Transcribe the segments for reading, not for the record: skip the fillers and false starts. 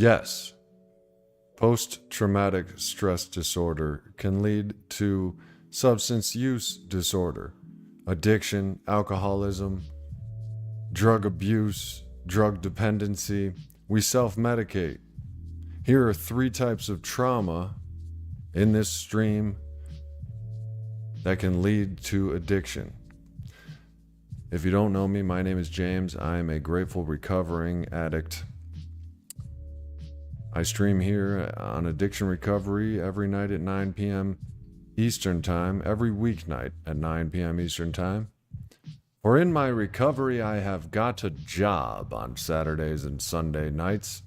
Yes, post-traumatic stress disorder can lead to substance use disorder, addiction, alcoholism, drug abuse, drug dependency. We self-medicate. Here are 3 types of trauma in this stream that can lead to addiction. If you don't know me, my name is James. I am a grateful recovering addict. I stream here on Addiction Recovery every night at 9 p.m. Eastern Time, every weeknight at 9 p.m. Eastern Time. For in my recovery, I have got a job on Saturdays and Sunday nights.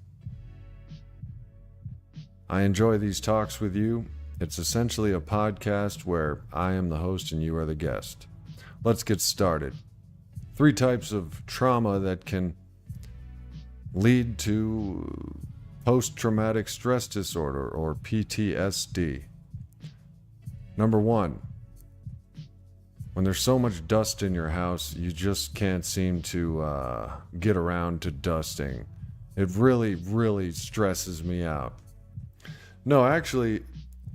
I enjoy these talks with you. It's essentially a podcast where I am the host and you are the guest. Let's get started. 3 types of trauma that can lead to post-traumatic stress disorder, or PTSD. Number 1, when there's so much dust in your house, you just can't seem to get around to dusting. It really, really stresses me out. No, actually,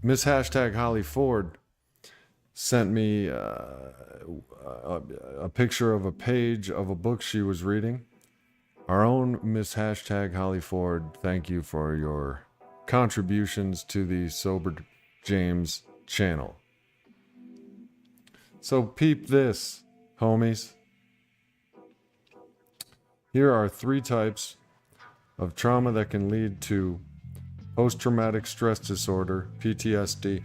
Miss Holly Ford sent me a picture of a page of a book she was reading. Our own Miss Holly Ford, thank you for your contributions to the Sober James channel. So peep this, homies. Here are 3 types of trauma that can lead to post-traumatic stress disorder, PTSD,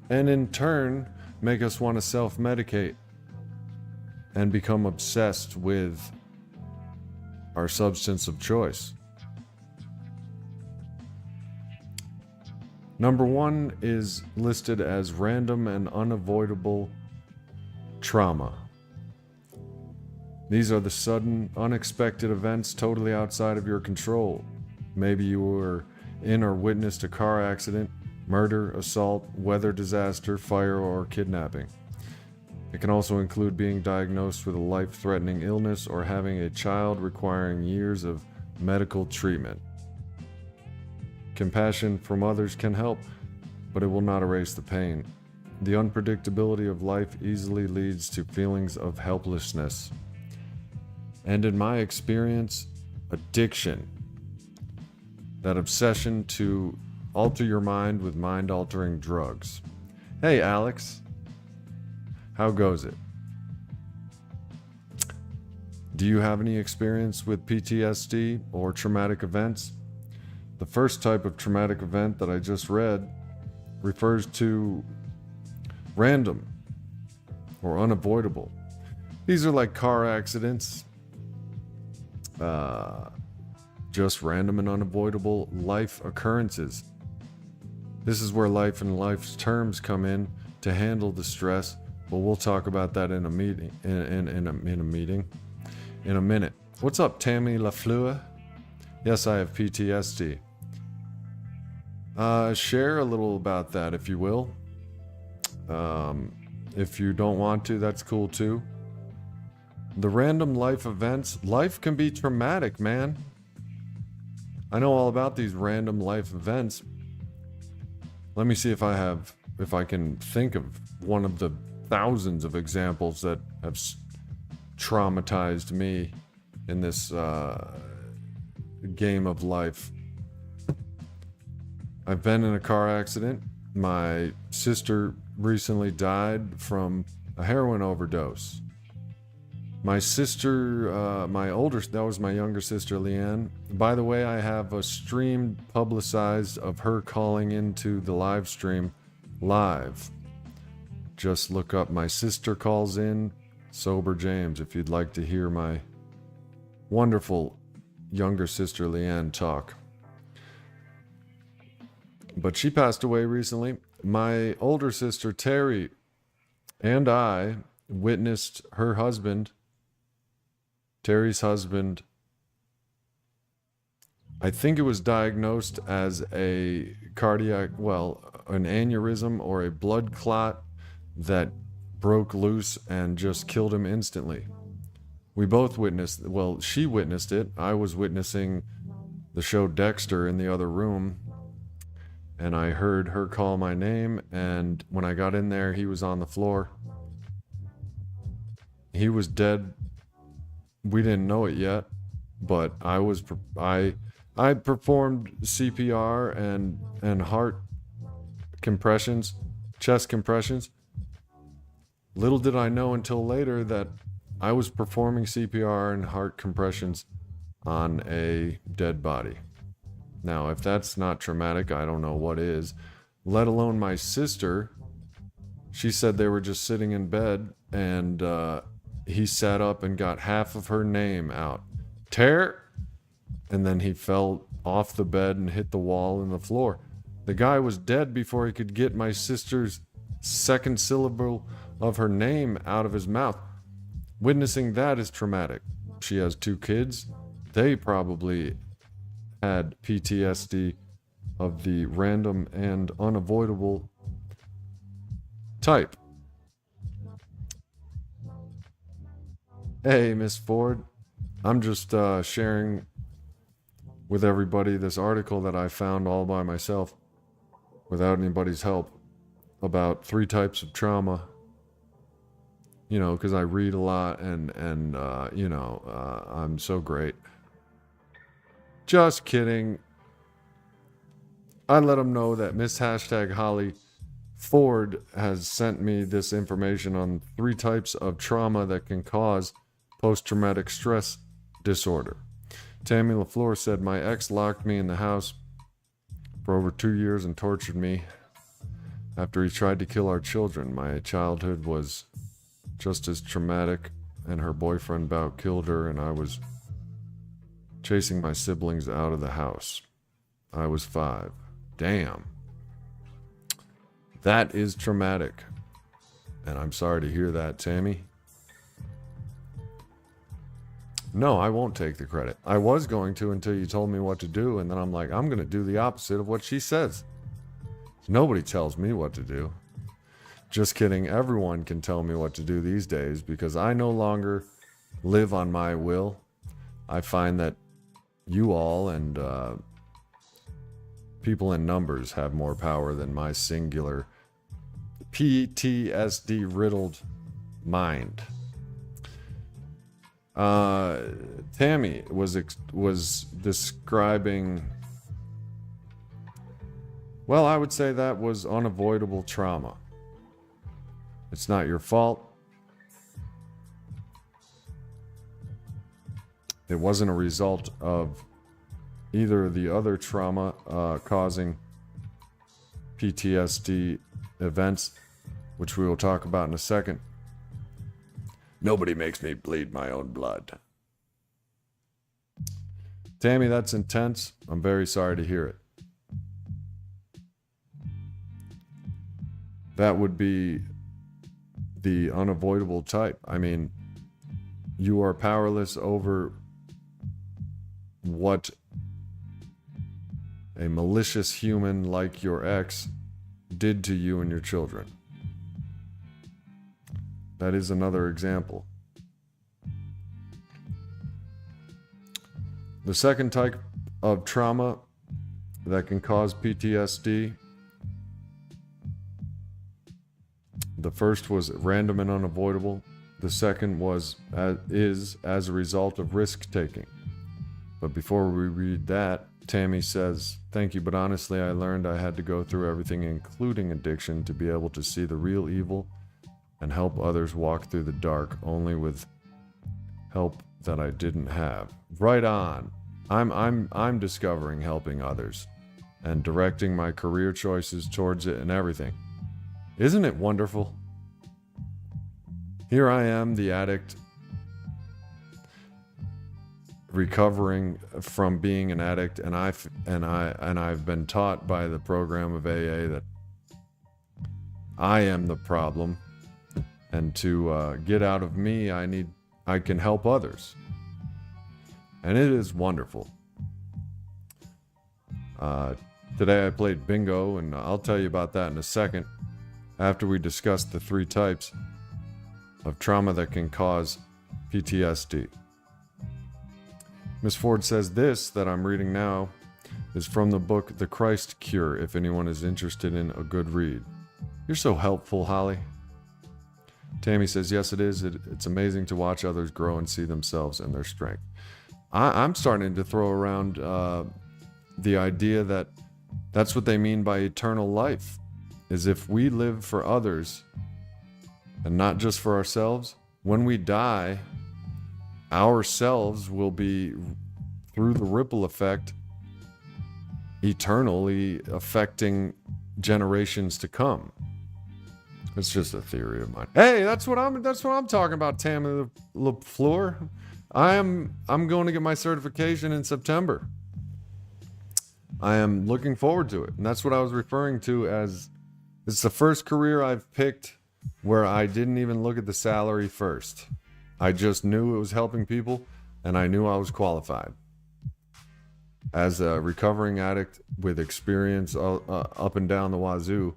and in turn make us want to self-medicate and become obsessed with our substance of choice. Number 1 is listed as random and unavoidable trauma. These are the sudden, unexpected events totally outside of your control. Maybe you were in or witnessed a car accident, murder, assault, weather disaster, fire, or kidnapping. It can also include being diagnosed with a life-threatening illness or having a child requiring years of medical treatment. Compassion from others can help, but it will not erase the pain. The unpredictability of life easily leads to feelings of helplessness. And in my experience, addiction. That obsession to alter your mind with mind-altering drugs. Hey, Alex. How goes it? Do you have any experience with PTSD or traumatic events? The first type of traumatic event that I just read refers to random or unavoidable. These are like car accidents, just random and unavoidable life occurrences. This is where life and life's terms come in to handle the stress. But we'll talk about that in a meeting. In a minute. What's up, Tammy LaFleur? Yes, I have PTSD. Share a little about that, if you will. If you don't want to, that's cool too. The random life events. Life can be traumatic, man. I know all about these random life events. Let me see if I can think of one of the thousands of examples that have traumatized me in this game of life. I've been in a car accident. My sister recently died from a heroin overdose. My sister, that was my younger sister, Leanne. By the way, I have a stream publicized of her calling into the live stream live. Just look up My Sister Calls In, Sober James, if you'd like to hear my wonderful younger sister Leanne talk. But she passed away recently. My older sister Terry and I witnessed her husband, Terry's husband, I think it was diagnosed as an aneurysm or a blood clot that broke loose and just killed him instantly. We both witnessed, she witnessed it. I was witnessing the show Dexter in the other room, and I heard her call my name, and when I got in there, he was on the floor. He was dead. We didn't know it yet, but I performed CPR and heart compressions, chest compressions. Little did I know until later that I was performing CPR and heart compressions on a dead body. Now, if that's not traumatic, I don't know what is. Let alone my sister. She said they were just sitting in bed, and he sat up and got half of her name out. Tear! And then he fell off the bed and hit the wall and the floor. The guy was dead before he could get my sister's second syllable of her name out of his mouth. Witnessing that is traumatic. She has 2 kids. They probably had PTSD of the random and unavoidable type. Hey, Miss Ford. I'm just sharing with everybody this article that I found all by myself without anybody's help about 3 types of trauma. You know, because I read a lot and I'm so great. Just kidding. I let them know that Miss #Holly Ford has sent me this information on 3 types of trauma that can cause post-traumatic stress disorder. Tammy LaFleur said, my ex locked me in the house for over 2 years and tortured me after he tried to kill our children. My childhood was just as traumatic, and her boyfriend about killed her, and I was chasing my siblings out of the house. I was 5. Damn. That is traumatic. And I'm sorry to hear that, Tammy. No, I won't take the credit. I was going to until you told me what to do, and then I'm like, I'm going to do the opposite of what she says. Nobody tells me what to do. Just kidding. Everyone can tell me what to do these days because I no longer live on my will. I find that you all and people in numbers have more power than my singular PTSD riddled mind. Tammy was describing, well, I would say that was unavoidable trauma. It's not your fault. It wasn't a result of either of the other trauma causing PTSD events, which we will talk about in a second. Nobody makes me bleed my own blood. Tammy, that's intense. I'm very sorry to hear it. That would be the unavoidable type. I mean, you are powerless over what a malicious human like your ex did to you and your children. That is another example. The second type of trauma that can cause PTSD, the first was random and unavoidable. The second is as a result of risk taking. But before we read that, Tammy says, thank you, but honestly, I learned I had to go through everything, including addiction, to be able to see the real evil and help others walk through the dark, only with help that I didn't have. Right on. I'm discovering helping others and directing my career choices towards it and everything. Isn't it wonderful? Here I am, the addict, recovering from being an addict, and I've been taught by the program of AA that I am the problem, and to get out of me, I can help others, and it is wonderful. Today I played bingo, and I'll tell you about that in a second, after we discuss the 3 types of trauma that can cause PTSD. Miss Ford says this that I'm reading now is from the book The Christ Cure, if anyone is interested in a good read. You're so helpful, Holly. Tammy says, yes, it is. It's amazing to watch others grow and see themselves and their strength. I'm starting to throw around the idea that that's what they mean by eternal life, is if we live for others and not just for ourselves, when we die, ourselves will be, through the ripple effect, eternally affecting generations to come. It's just a theory of mine. Hey, that's what I'm talking about, Tammy LaFleur. I'm going to get my certification in September. I am looking forward to it. And that's what I was referring to as, it's the first career I've picked where I didn't even look at the salary first. I just knew it was helping people, and I knew I was qualified. As a recovering addict with experience up and down the wazoo,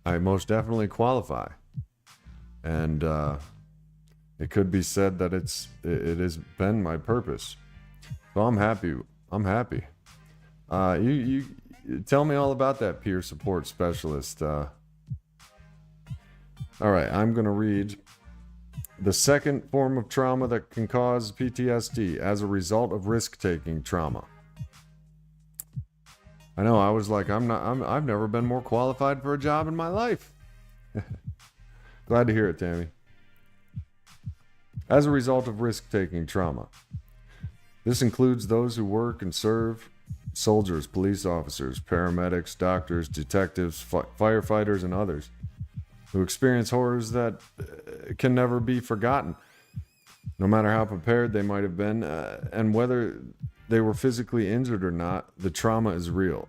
I most definitely qualify. And it could be said that it has been my purpose. So I'm happy. You tell me all about that peer support specialist. All right, I'm going to read the second form of trauma that can cause PTSD as a result of risk-taking trauma. I know, I was like, I've never been more qualified for a job in my life. Glad to hear it, Tammy. As a result of risk-taking trauma. This includes those who work and serve, soldiers, police officers, paramedics, doctors, detectives, firefighters, and others who experience horrors that can never be forgotten, no matter how prepared they might have been, and whether they were physically injured or not, the trauma is real.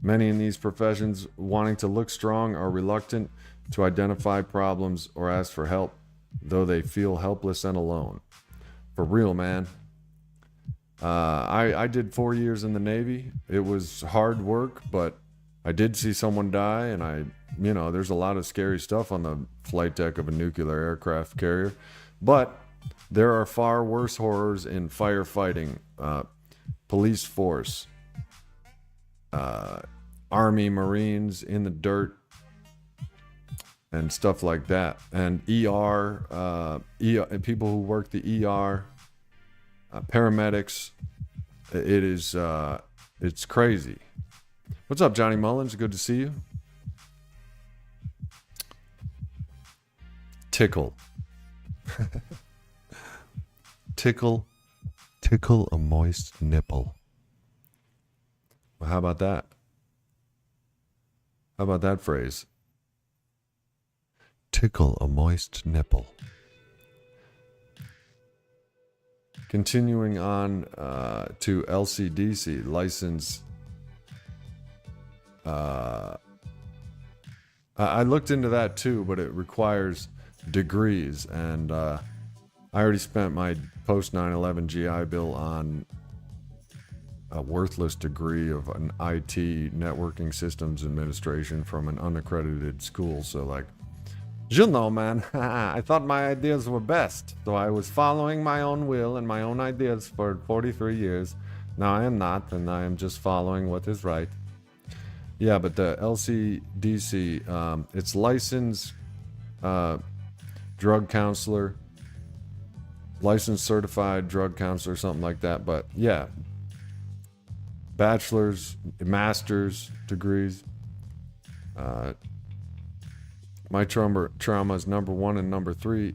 Many in these professions, wanting to look strong, are reluctant to identify problems or ask for help, though they feel helpless and alone. For real, man. I did 4 years in the Navy. It was hard work, but I did see someone die, and there's a lot of scary stuff on the flight deck of a nuclear aircraft carrier. But there are far worse horrors in firefighting, police force, Army, Marines, in the dirt, and stuff like that. And ER, people who work the ER, paramedics. It's crazy. What's up, Johnny Mullins? Good to see you. Tickle. Tickle a moist nipple. Well, how about that? How about that phrase? Tickle a moist nipple. Continuing on to LCDC, license. I looked into that too, but it requires degrees, and I already spent my post 9/11 GI Bill on a worthless degree of an IT networking systems administration from an unaccredited school. So man, I thought my ideas were best, so I was following my own will and my own ideas for 43 years. Now I am not, and I am just following what is right. Yeah, but the LCDC, it's licensed drug counselor, licensed certified drug counselor, something like that. But yeah, bachelor's, master's degrees. My trauma is number 1 and number 3.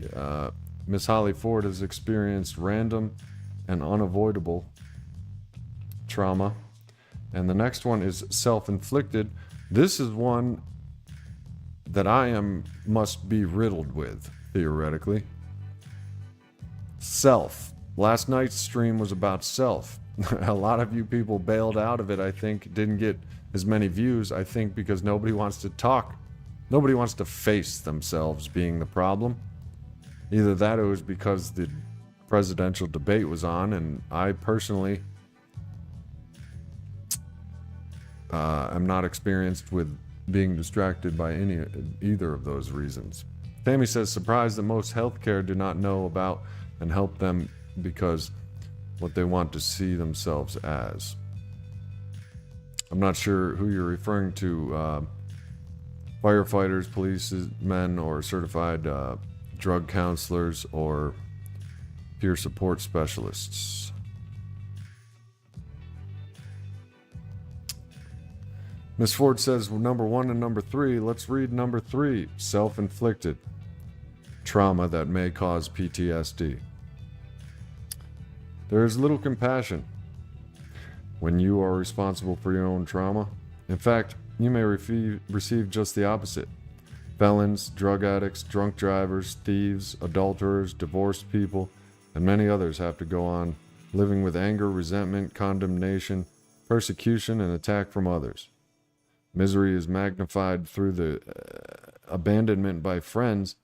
Miss Holly Ford has experienced random and unavoidable trauma. And the next one is self-inflicted. This is one that must be riddled with, theoretically. Self. Last night's stream was about self. A lot of you people bailed out of it, I think, didn't get as many views, I think, because nobody wants to talk. Nobody wants to face themselves being the problem. Either that or it was because the presidential debate was on, and I personally am not experienced with being distracted by either of those reasons. Tammy says, surprised that most healthcare do not know about and help them because what they want to see themselves as. I'm not sure who you're referring to, firefighters, policemen, or certified drug counselors, or peer support specialists. Miss Ford says number 1 and number 3. Let's read number 3. Self-inflicted trauma that may cause PTSD. There is little compassion when you are responsible for your own trauma. In fact, you may receive just the opposite. Felons, drug addicts, drunk drivers, thieves, adulterers, divorced people, and many others have to go on living with anger, resentment, condemnation, persecution, and attack from others. Misery is magnified through the abandonment by friends,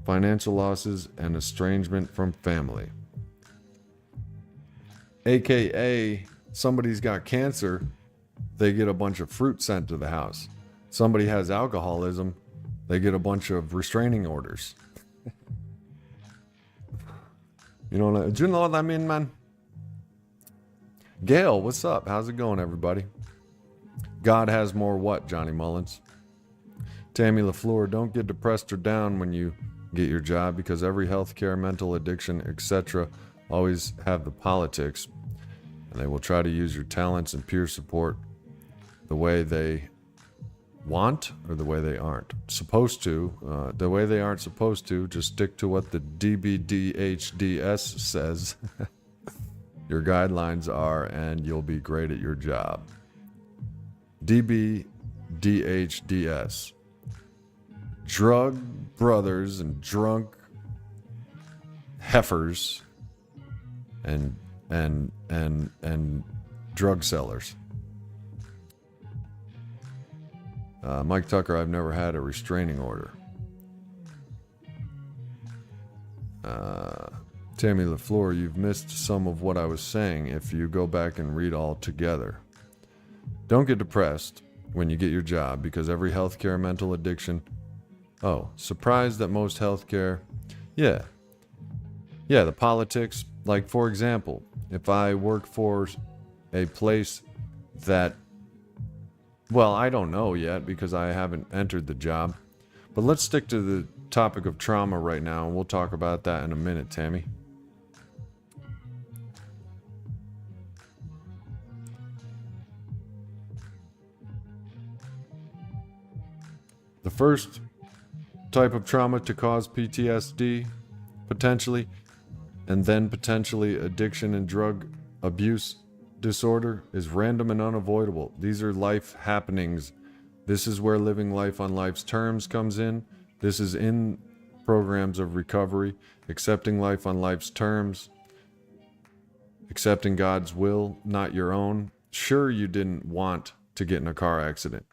financial losses, and estrangement from family. AKA, somebody's got cancer, they get a bunch of fruit sent to the house. Somebody has alcoholism, they get a bunch of restraining orders. Do you know what I mean, man? Gail, what's up? How's it going, everybody? God has more what, Johnny Mullins? Tammy LaFleur, don't get depressed or down when you get your job, because every healthcare, mental addiction, etc. always have the politics, and they will try to use your talents and peer support the way they want or the way they aren't supposed to. The way they aren't supposed to, just stick to what the DBDHDS says your guidelines are, and you'll be great at your job. DBDHDS. Drug brothers and drunk heifers and drug sellers. Mike Tucker, I've never had a restraining order. Tammy LaFleur, you've missed some of what I was saying if you go back and read all together. Don't get depressed when you get your job, because every healthcare, mental addiction. Oh, surprised that most healthcare. Yeah, the politics. Like, for example, if I work for a place that, well, I don't know yet because I haven't entered the job. But let's stick to the topic of trauma right now, and we'll talk about that in a minute, Tammy. The first type of trauma to cause PTSD, potentially, and then potentially addiction and drug abuse disorder, is random and unavoidable. These are life happenings. This is where living life on life's terms comes in. This is in programs of recovery, accepting life on life's terms, accepting God's will, not your own. Sure, you didn't want to get in a car accident.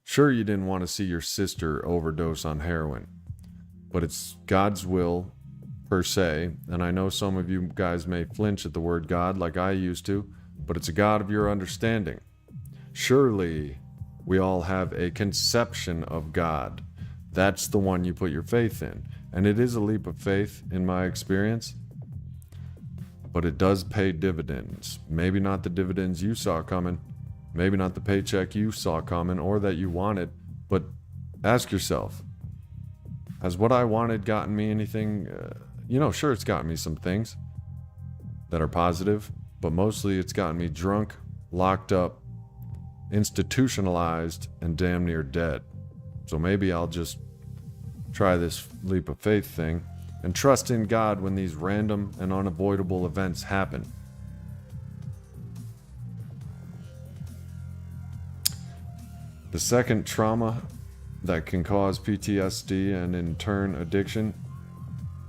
Sure, you didn't want to see your sister overdose on heroin, but it's God's will per se. And I know some of you guys may flinch at the word God like I used to, but it's a God of your understanding. Surely we all have a conception of God. That's the one you put your faith in. And it is a leap of faith in my experience, but it does pay dividends. Maybe not the dividends you saw coming, maybe not the paycheck you saw coming or that you wanted, but ask yourself, has what I wanted gotten me anything? Sure, it's gotten me some things that are positive, but mostly it's gotten me drunk, locked up, institutionalized, and damn near dead. So maybe I'll just try this leap of faith thing and trust in God when these random and unavoidable events happen. The second trauma that can cause PTSD and in turn addiction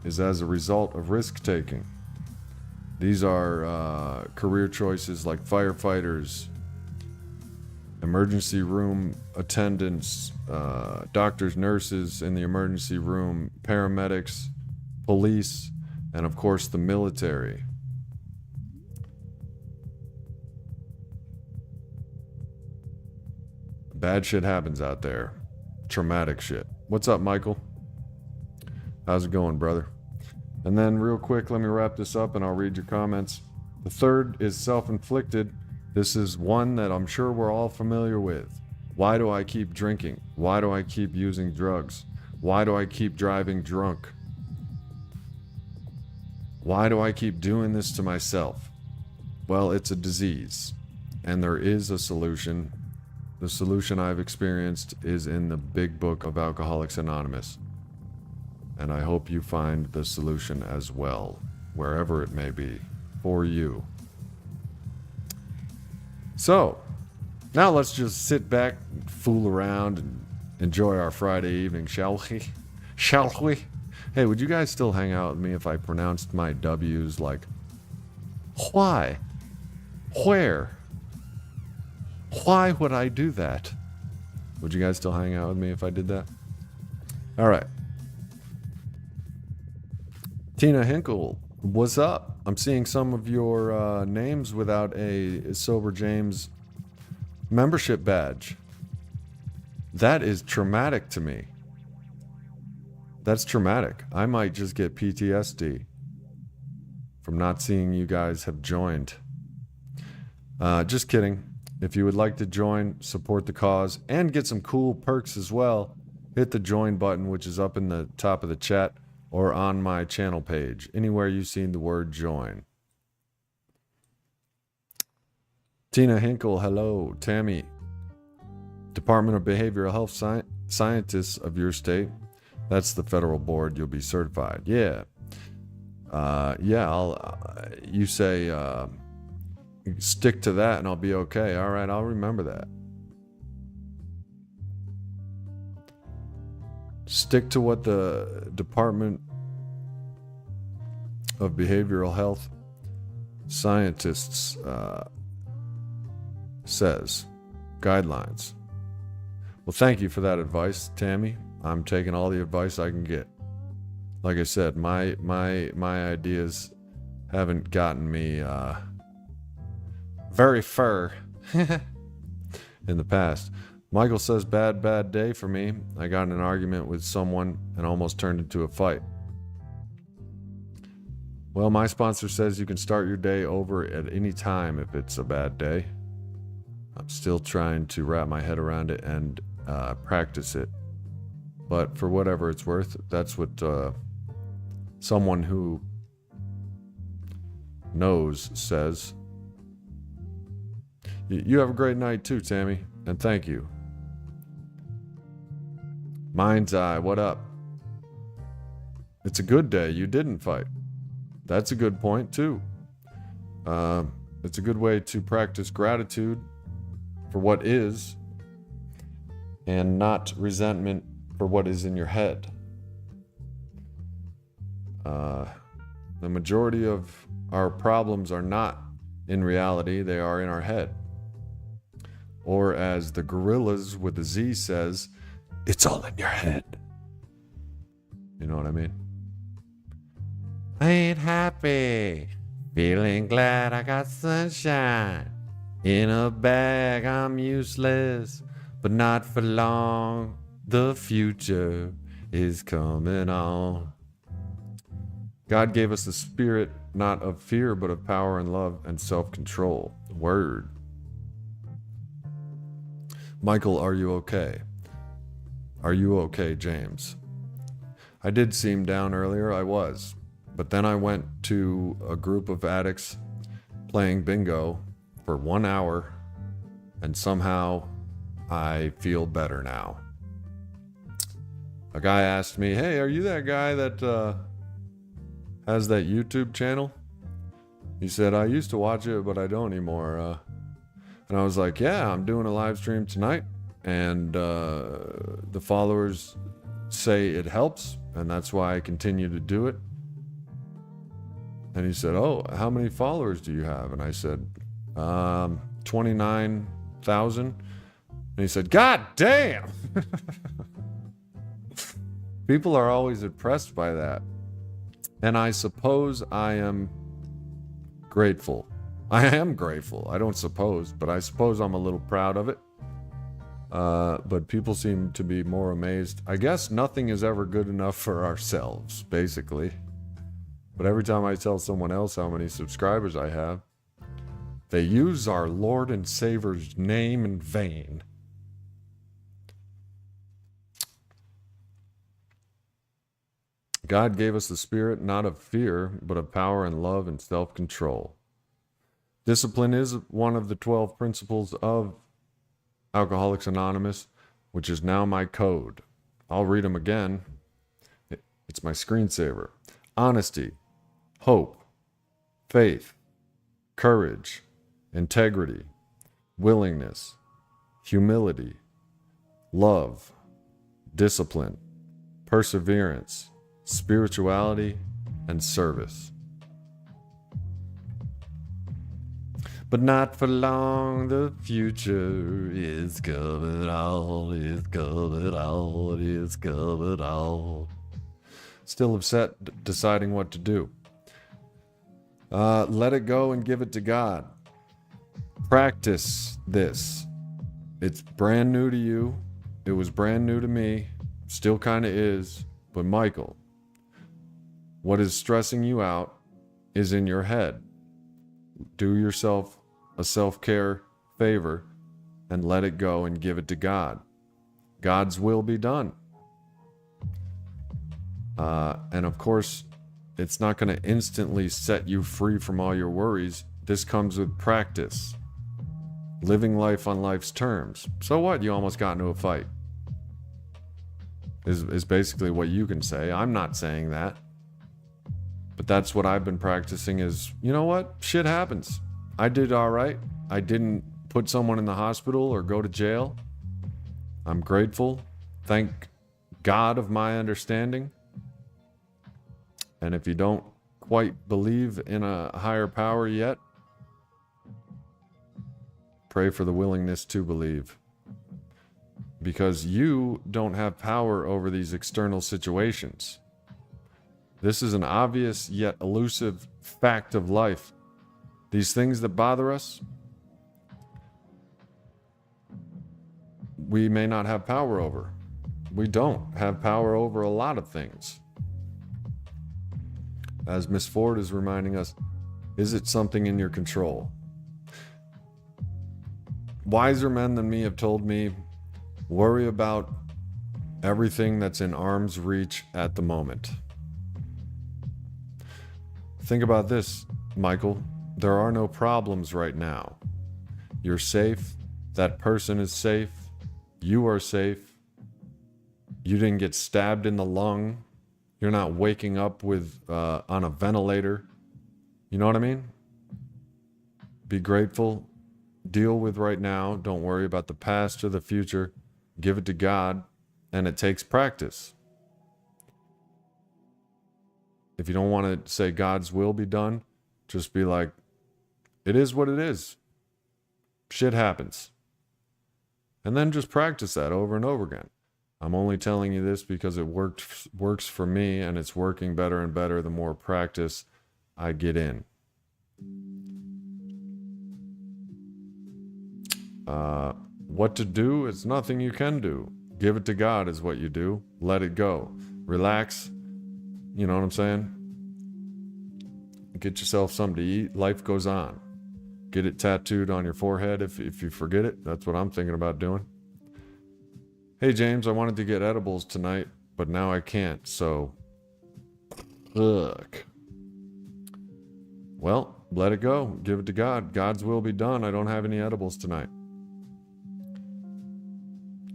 is as a result of risk-taking. These are career choices like firefighters, emergency room attendants, doctors, nurses in the emergency room, paramedics, police, and of course the military. Bad shit happens out there. Traumatic shit. What's up, Michael? How's it going, brother? And then real quick, let me wrap this up and I'll read your comments. The third is self-inflicted. This is one that I'm sure we're all familiar with. Why do I keep drinking? Why do I keep using drugs? Why do I keep driving drunk? Why do I keep doing this to myself? Well, it's a disease, and there is a solution. The solution I've experienced is in the big book of Alcoholics Anonymous. And I hope you find the solution as well, wherever it may be, for you. So, now let's just sit back, fool around, and enjoy our Friday evening, shall we? Shall we? Hey, would you guys still hang out with me if I pronounced my W's like, why? Where? Why would I do that? Would you guys still hang out with me if I did that? All right. Tina Hinkle, what's up? I'm seeing some of your names without a Sober James membership badge. That is traumatic to me. That's traumatic. I might just get PTSD from not seeing you guys have joined. Just kidding. If you would like to join, support the cause, and get some cool perks as well, hit the join button, which is up in the top of the chat or on my channel page, anywhere you've seen the word join. Tina Hinkle, hello. Tammy, Department of Behavioral Health Scientists of your state. That's the federal board. You'll be certified. Yeah. You say, stick to that and I'll be okay. All right, I'll remember that. Stick to what the Department of Behavioral Health Scientists says. Guidelines. Well, thank you for that advice, Tammy. I'm taking all the advice I can get. Like I said, my ideas haven't gotten me very far in the past. Michael says, bad day for me. I got in an argument with someone and almost turned into a fight. Well, my sponsor says you can start your day over at any time if it's a bad day. I'm still trying to wrap my head around it and practice it. But for whatever it's worth, that's what someone who knows says. You have a great night too, Tammy, and thank you. Mind's Eye, what up? It's a good day. You didn't fight. That's a good point too. It's a good way to practice gratitude for what is and not resentment for what is in your head. The majority of our problems are not in reality, they are in our head. Or as the Gorillas with a Z says, it's all in your head. You know what I mean? I ain't happy, feeling glad I got sunshine. In a bag I'm useless, but not for long. The future is coming on. God gave us a spirit not of fear, but of power and love and self-control. Word. Michael, are you okay? Are you okay, James? I did seem down earlier, I was. But then I went to a group of addicts playing bingo for 1 hour, and somehow I feel better now. A guy asked me, hey, are you that guy that has that YouTube channel? He said, I used to watch it, but I don't anymore. And I was like, yeah, I'm doing a live stream tonight, and the followers say it helps, and that's why I continue to do it. And he said, oh, how many followers do you have? And I said, 29,000. And he said, God damn! People are always impressed by that. And I suppose I am grateful. I am grateful. I don't suppose, but I suppose I'm a little proud of it. But people seem to be more amazed. I guess nothing is ever good enough for ourselves, basically. But every time I tell someone else how many subscribers I have, They use our Lord and Savior's name in vain. God gave us the spirit not of fear, but of power and love and self-control. Discipline is one of the 12 principles of Alcoholics Anonymous, which is now my code. I'll read them again. It's my screensaver. Honesty, hope, faith, courage, integrity, willingness, humility, love, discipline, perseverance, spirituality, and service. But not for long, the future is covered all, is covered all, is covered all. Still upset, deciding what to do. Let it go and give it to God. Practice this. It's brand new to you. It was brand new to me. Still kind of is. But Michael, what is stressing you out is in your head. Do yourself a self-care favor and let it go and give it to God. God's will be done. And of course, it's not going to instantly set you free from all your worries. This comes with practice. Living life on life's terms. So what? You almost got into a fight. Is basically what you can say. I'm not saying that. But that's what I've been practicing is, you know what? Shit happens. I did all right. I didn't put someone in the hospital or go to jail. I'm grateful. Thank God of my understanding. And if you don't quite believe in a higher power yet, pray for the willingness to believe. Because you don't have power over these external situations. This is an obvious yet elusive fact of life. These things that bother us, we may not have power over. We don't have power over a lot of things. As Miss Ford is reminding us, is it something in your control? Wiser men than me have told me, worry about everything that's in arm's reach at the moment. Think about this, Michael. There are no problems right now. You're safe. That person is safe. You are safe. You didn't get stabbed in the lung. You're not waking up with on a ventilator. You know what I mean? Be grateful. Deal with right now. Don't worry about the past or the future. Give it to God. And it takes practice. If you don't want to say God's will be done, just be like, it is what it is. Shit happens. And then just practice that over and over again. I'm only telling you this because it works for me, and it's working better and better the more practice I get in. What to do is nothing you can do. Give it to God is what you do. Let it go. Relax. You know what I'm saying? Get yourself something to eat. Life goes on. Get it tattooed on your forehead if you forget it. That's what I'm thinking about doing. Hey, James, I wanted to get edibles tonight, but now I can't, so... Ugh. Well, let it go. Give it to God. God's will be done. I don't have any edibles tonight.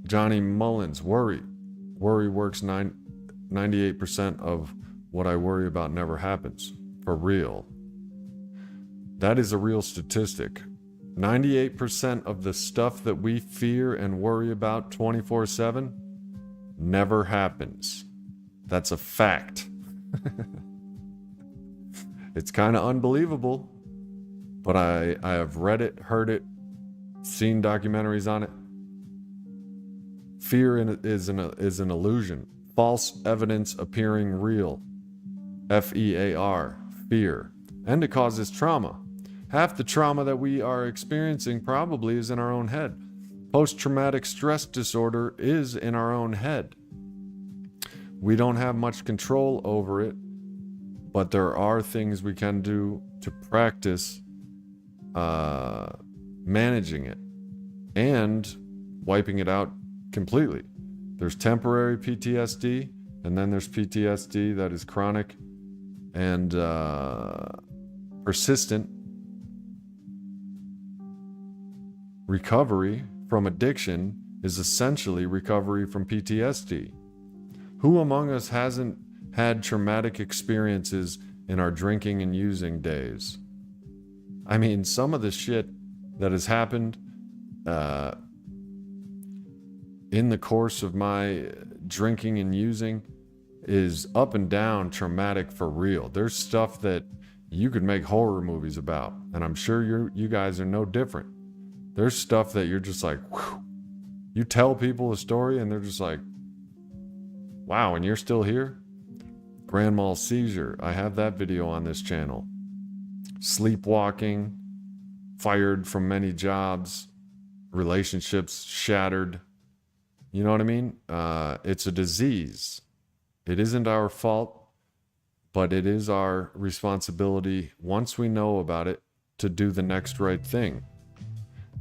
Johnny Mullins, worry. Worry works 98% of what I worry about never happens. For real. That is a real statistic. 98% of the stuff that we fear and worry about 24/7 never happens. That's a fact. It's kind of unbelievable, but I have read it, heard it, seen documentaries on it. Fear is an illusion. False evidence appearing real. FEAR, fear. And it causes trauma. Half the trauma that we are experiencing probably is in our own head. Post-traumatic stress disorder is in our own head. We don't have much control over it, but there are things we can do to practice managing it and wiping it out completely. There's temporary PTSD, and then there's PTSD that is chronic and persistent. Recovery from addiction is essentially recovery from PTSD. Who among us hasn't had traumatic experiences in our drinking and using days? I mean, some of the shit that has happened in the course of my drinking and using is up and down traumatic for real. There's stuff that you could make horror movies about, and I'm sure you guys are no different. There's stuff that you're just like, whew. You tell people a story and they're just like, wow, and you're still here? Grand mal seizure, I have that video on this channel. Sleepwalking, fired from many jobs, relationships shattered. You know what I mean? It's a disease. It isn't our fault, but it is our responsibility, once we know about it, to do the next right thing.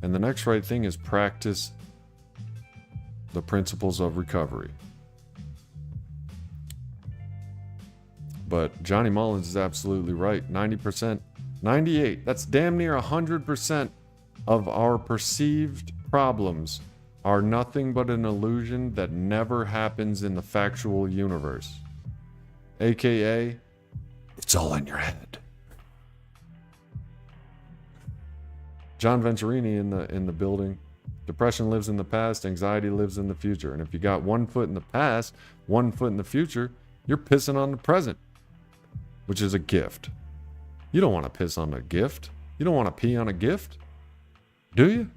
And the next right thing is practice the principles of recovery. But Johnny Mullins is absolutely right. 90%, 98, that's damn near 100% of our perceived problems are nothing but an illusion that never happens in the factual universe. AKA, it's all in your head. John Venturini in the building. Depression lives in the past, anxiety lives in the future. And if you got 1 foot in the past, 1 foot in the future, you're pissing on the present, which is a gift. You don't want to piss on a gift. You don't want to pee on a gift, do you?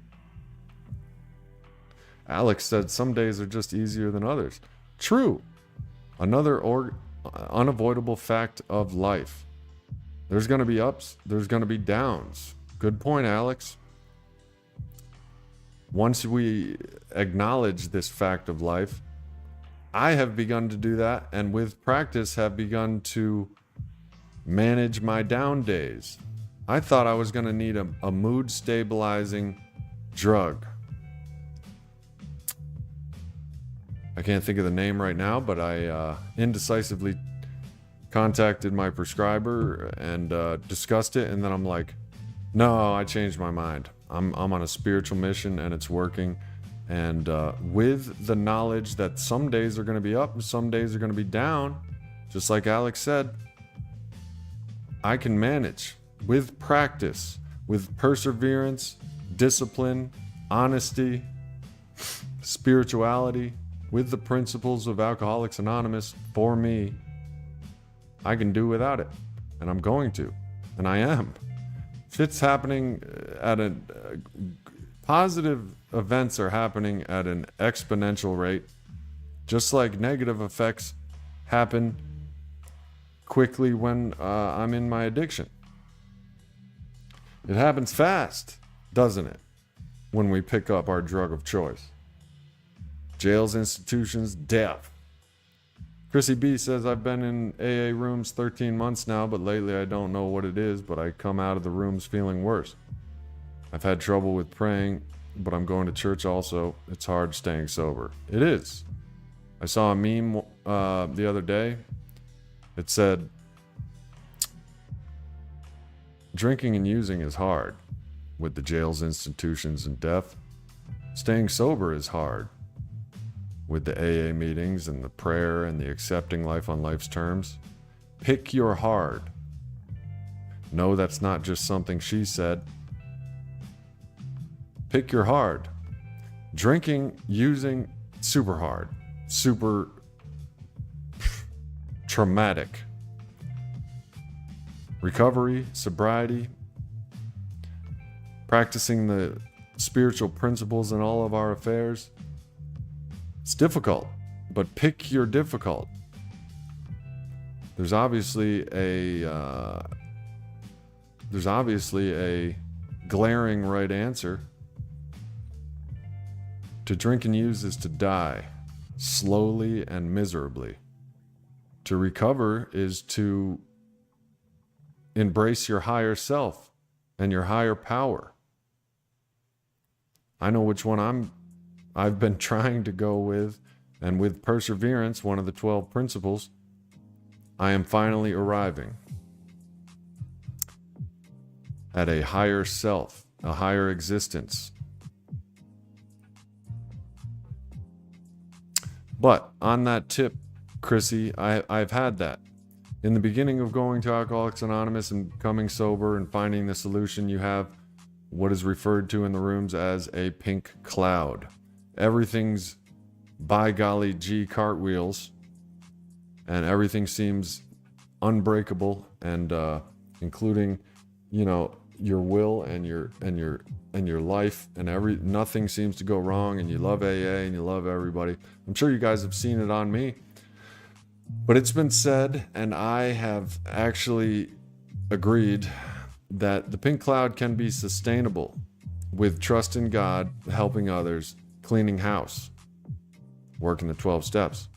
Alex said some days are just easier than others. True. Another unavoidable fact of life. There's going to be ups, there's going to be downs. Good point, Alex. Once we acknowledge this fact of life, I have begun to do that, and with practice have begun to manage my down days. I thought I was going to need a mood stabilizing drug. I can't think of the name right now, but I indecisively contacted my prescriber and discussed it, and then I'm like, no, I changed my mind. I'm on a spiritual mission and it's working. And with the knowledge that some days are going to be up and some days are going to be down, just like Alex said, I can manage with practice, with perseverance, discipline, honesty, spirituality, with the principles of Alcoholics Anonymous for me. I can do without it, and I'm going to, and I am. Shit's happening at a positive events are happening at an exponential rate, just like negative effects happen quickly when I'm in my addiction. It happens fast, doesn't it, when we pick up our drug of choice? Jails, institutions, death. Chrissy B says, I've been in AA rooms 13 months now, but lately I don't know what it is, but I come out of the rooms feeling worse. I've had trouble with praying, but I'm going to church also. It's hard staying sober. It is. I saw a meme the other day. It said, drinking and using is hard with the jails, institutions, and death. Staying sober is hard with the AA meetings and the prayer and the accepting life on life's terms. Pick your hard. No, that's not just something she said. Pick your hard. Drinking, using, super hard. Super traumatic. Recovery, sobriety, practicing the spiritual principles in all of our affairs. It's difficult, but pick your difficult. There's obviously a glaring right answer. To drink and use is to die, slowly and miserably. To recover is to embrace your higher self and your higher power. I know which one I've been trying to go with, and with perseverance, one of the 12 principles, I am finally arriving at a higher self, a higher existence. But on that tip, Chrissy, I've had that. In the beginning of going to Alcoholics Anonymous and becoming sober and finding the solution, you have what is referred to in the rooms as a pink cloud. Everything's, by golly gee, cartwheels, and everything seems unbreakable, and including, your will and your life, and nothing seems to go wrong, and you love AA and you love everybody. I'm sure you guys have seen it on me, but it's been said, and I have actually agreed, that the pink cloud can be sustainable with trust in God, helping others, cleaning house, working the 12 steps.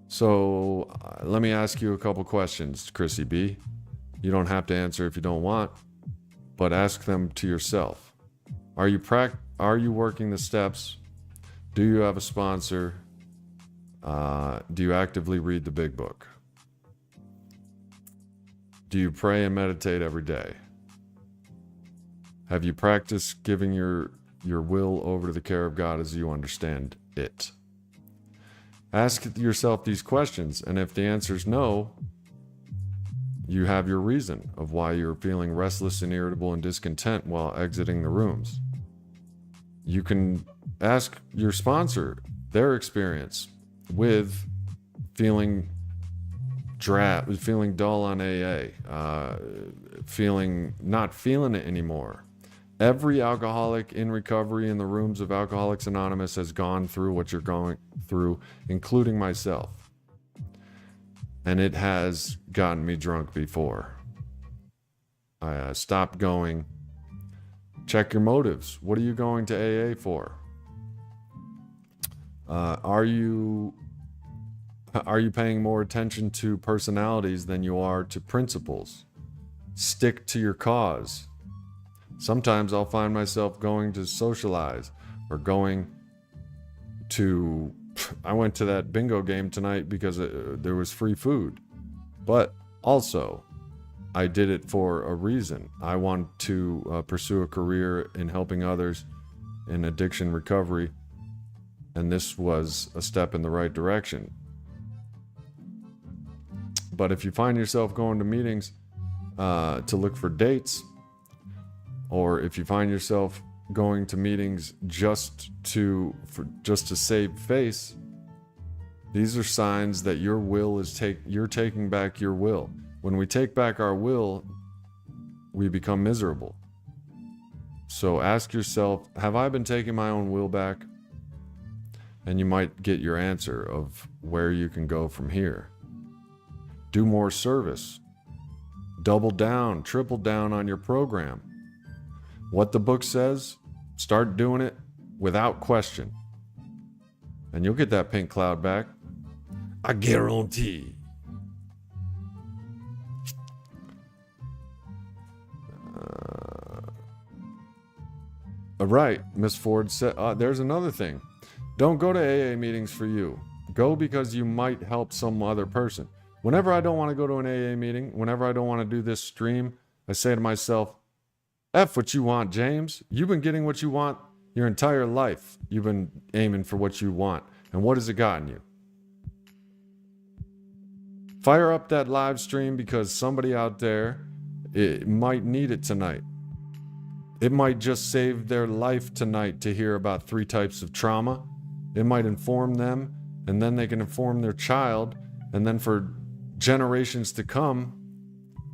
So let me ask you a couple questions, Chrissy B. You don't have to answer if you don't want, but ask them to yourself. Are you working the steps? Do you have a sponsor? Do you actively read the big book? Do you pray and meditate every day? Have you practiced giving your will over to the care of God as you understand it? Ask yourself these questions, and if the answer is no, you have your reason of why you're feeling restless and irritable and discontent while exiting the rooms. You can ask your sponsor their experience with feeling dull on AA, not feeling it anymore. Every alcoholic in recovery in the rooms of Alcoholics Anonymous has gone through what you're going through, including myself. And it has gotten me drunk before. I stopped going. Check your motives. What are you going to AA for? Are you paying more attention to personalities than you are to principles? Stick to your cause. Sometimes I'll find myself going to socialize or I went to that bingo game tonight because there was free food. But also, I did it for a reason. I want to pursue a career in helping others in addiction recovery, and this was a step in the right direction. But if you find yourself going to meetings to look for dates, or if you find yourself going to meetings just to save face, these are signs that your will you're taking back your will. When we take back our will, we become miserable. So ask yourself, have I been taking my own will back? And you might get your answer of where you can go from here. Do more service. Double down, triple down on your program. What the book says, start doing it without question. And you'll get that pink cloud back. I guarantee. Right, Miss Ford said, there's another thing. Don't go to AA meetings for you. Go because you might help some other person. Whenever I don't want to go to an AA meeting, whenever I don't want to do this stream, I say to myself, F what you want, James. You've been getting what you want your entire life. You've been aiming for what you want. And what has it gotten you? Fire up that live stream because somebody out there might need it tonight. It might just save their life tonight to hear about 3 types of trauma. It might inform them, and then they can inform their child, and then for generations to come,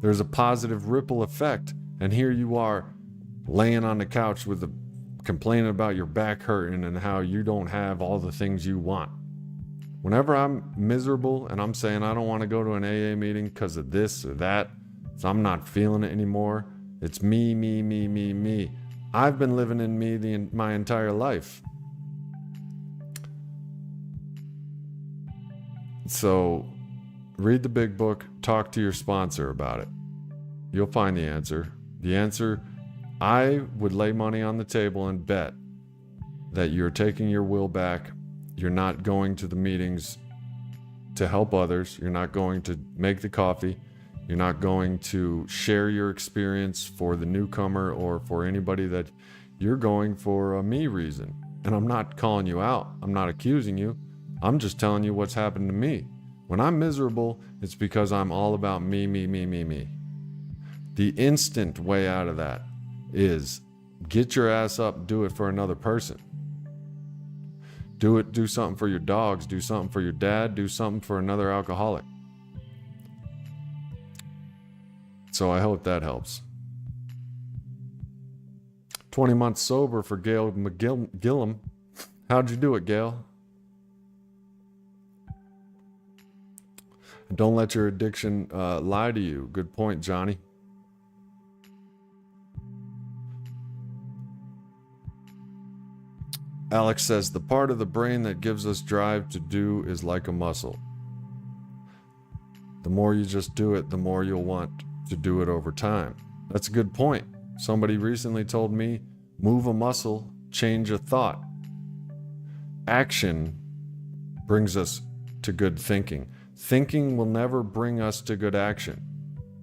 there's a positive ripple effect. And here you are, laying on the couch complaining about your back hurting and how you don't have all the things you want. Whenever I'm miserable and I'm saying I don't want to go to an AA meeting because of this or that, so I'm not feeling it anymore, it's me, me, me, me, me. I've been living in me my entire life. So read the big book, talk to your sponsor about it. You'll find the answer. The answer I would lay money on the table and bet that you're taking your will back. You're not going to the meetings to help others. You're not going to make the coffee. You're not going to share your experience for the newcomer or for anybody. That you're going for a me reason. And I'm not calling you out. I'm not accusing you. I'm just telling you what's happened to me. When I'm miserable, it's because I'm all about me, me, me, me, me. The instant way out of that is get your ass up, do it for another person. Do something for your dogs, do something for your dad, do something for another alcoholic. So I hope that helps. 20 months sober for Gail McGillum. How'd you do it, Gail? Don't let your addiction lie to you. Good point, Johnny. Alex says, the part of the brain that gives us drive to do is like a muscle. The more you just do it, the more you'll want to do it over time. That's a good point. Somebody recently told me, move a muscle, change a thought. Action brings us to good thinking. Thinking will never bring us to good action.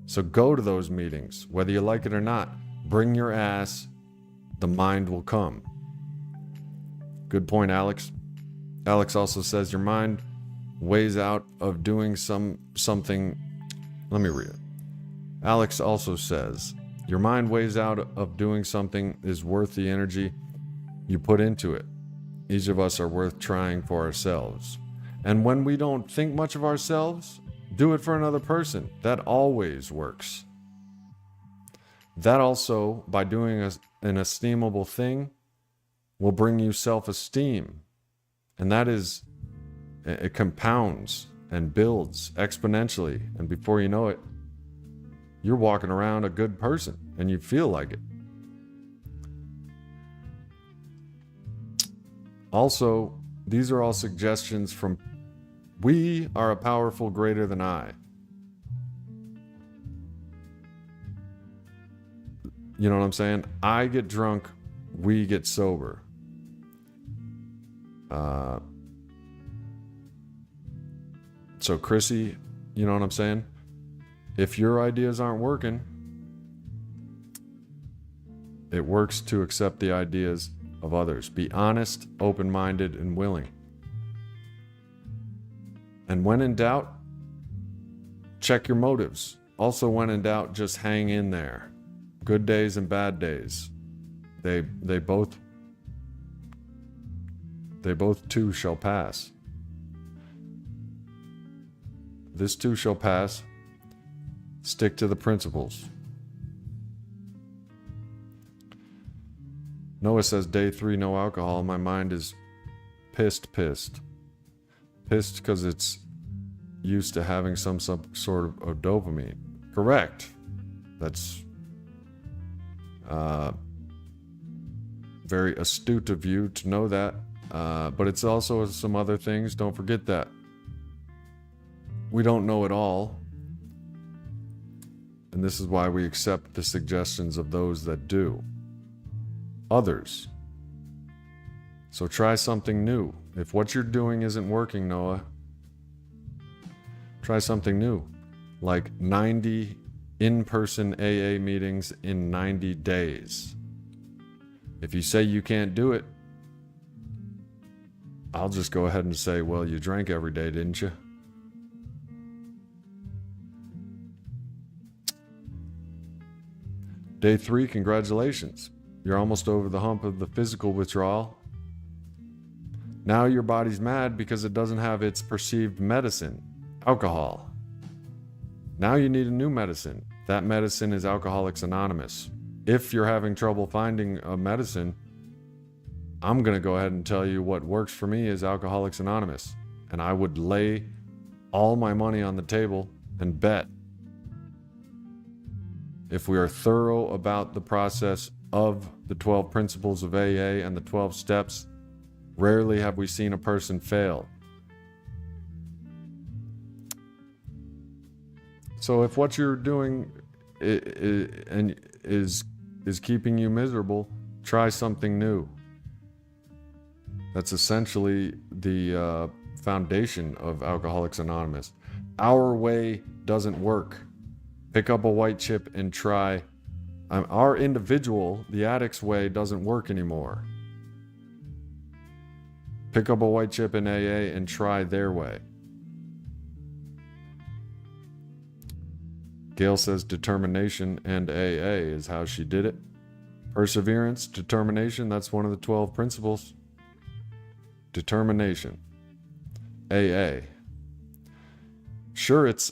So go to those meetings, whether you like it or not. Bring your ass, the mind will come. Good point, Alex. Alex also says your mind weighs out of doing something. Let me read it. Alex also says your mind weighs out of doing something is worth the energy you put into it. Each of us are worth trying for ourselves. And when we don't think much of ourselves, do it for another person. That always works. That also, by doing an esteemable thing, will bring you self-esteem. And that is, it compounds and builds exponentially. And before you know it, you're walking around a good person and you feel like it. Also, these are all suggestions from we are a powerful greater than I. You know what I'm saying? I get drunk, we get sober. So Chrissy, you know what I'm saying? If your ideas aren't working, it works to accept the ideas of others. Be honest, open-minded, and willing. And when in doubt, check your motives. Also, when in doubt, just hang in there. Good days and bad days. They both too shall pass. This too shall pass. Stick to the principles. Noah says, day 3, no alcohol. My mind is pissed. Pissed because it's used to having some sort of dopamine. Correct. That's very astute of you to know that. But it's also some other things. Don't forget that. We don't know it all. And this is why we accept the suggestions of those that do. Others. So try something new. If what you're doing isn't working, Noah, try something new. Like 90 in-person AA meetings in 90 days. If you say you can't do it, I'll just go ahead and say, well, you drank every day, didn't you? Day 3, congratulations. You're almost over the hump of the physical withdrawal. Now your body's mad because it doesn't have its perceived medicine, alcohol. Now you need a new medicine. That medicine is Alcoholics Anonymous. If you're having trouble finding a medicine, I'm going to go ahead and tell you what works for me is Alcoholics Anonymous. And I would lay all my money on the table and bet. If we are thorough about the process of the 12 principles of AA and the 12 steps, rarely have we seen a person fail. So if what you're doing is is keeping you miserable, try something new. That's essentially the foundation of Alcoholics Anonymous. Our way doesn't work. Pick up a white chip and try. Our individual, the addict's way, doesn't work anymore. Pick up a white chip in AA and try their way. Gail says determination and AA is how she did it. Perseverance, determination, that's one of the 12 principles. Determination. AA. Sure, it's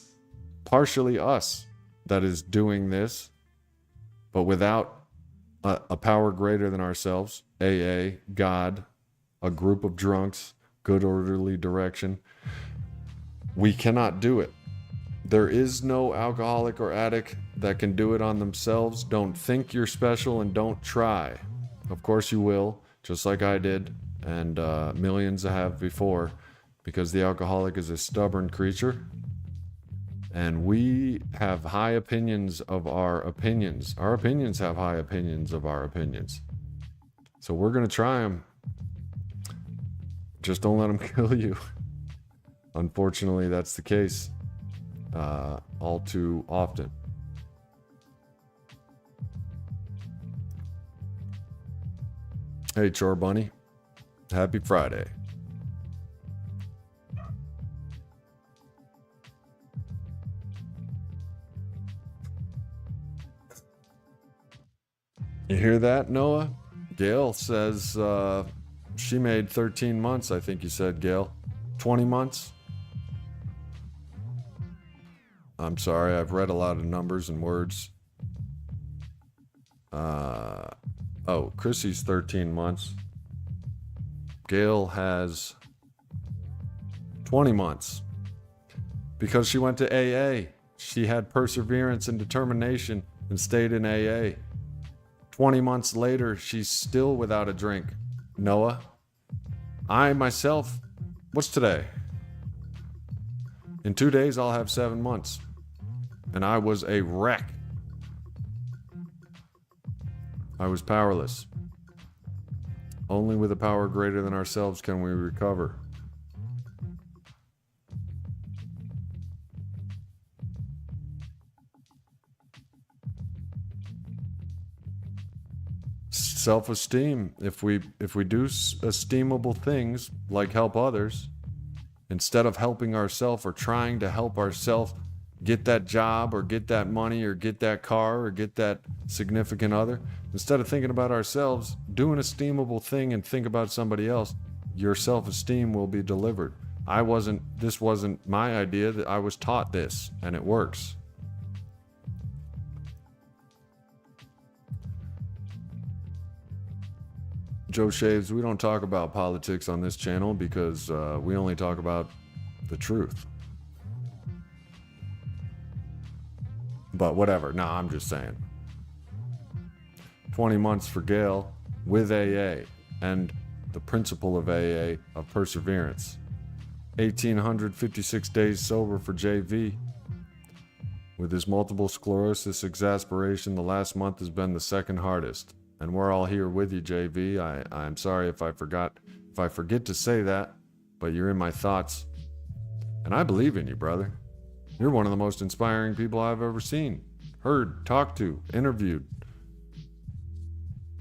partially us that is doing this, but without a power greater than ourselves, AA, God, a group of drunks, good orderly direction, we cannot do it. There is no alcoholic or addict that can do it on themselves. Don't think you're special and don't try. Of course you will, just like I did, and millions have before, because the alcoholic is a stubborn creature. And we have high opinions of our opinions. Our opinions have high opinions of our opinions. So we're going to try them. Just don't let them kill you. Unfortunately, that's the case all too often. Hey, Chore Bunny. Happy Friday. You hear that, Noah? Gail says she made 13 months, I think you said, Gail. 20 months? I'm sorry, I've read a lot of numbers and words. Chrissy's 13 months. Gail has 20 months. Because she went to AA. She had perseverance and determination and stayed in AA. 20 months later, she's still without a drink. Noah, I myself, what's today? In 2 days, I'll have 7 months. And I was a wreck. I was powerless. Only with a power greater than ourselves can we recover. Self-esteem. If we do esteemable things like help others, instead of helping ourselves or trying to help ourselves get that job or get that money or get that car or get that significant other, instead of thinking about ourselves, do an esteemable thing and think about somebody else, your self-esteem will be delivered. This wasn't my idea. That I was taught this, and it works. Joe Shaves, we don't talk about politics on this channel because we only talk about the truth. But whatever. No, I'm just saying. 20 months for Gail with AA and the principle of AA of perseverance. 1,856 days sober for JV. With his multiple sclerosis exasperation, the last month has been the second hardest. And we're all here with you, JV. I'm sorry if I forget to say that, but you're in my thoughts. And I believe in you, brother. You're one of the most inspiring people I've ever seen, heard, talked to, interviewed.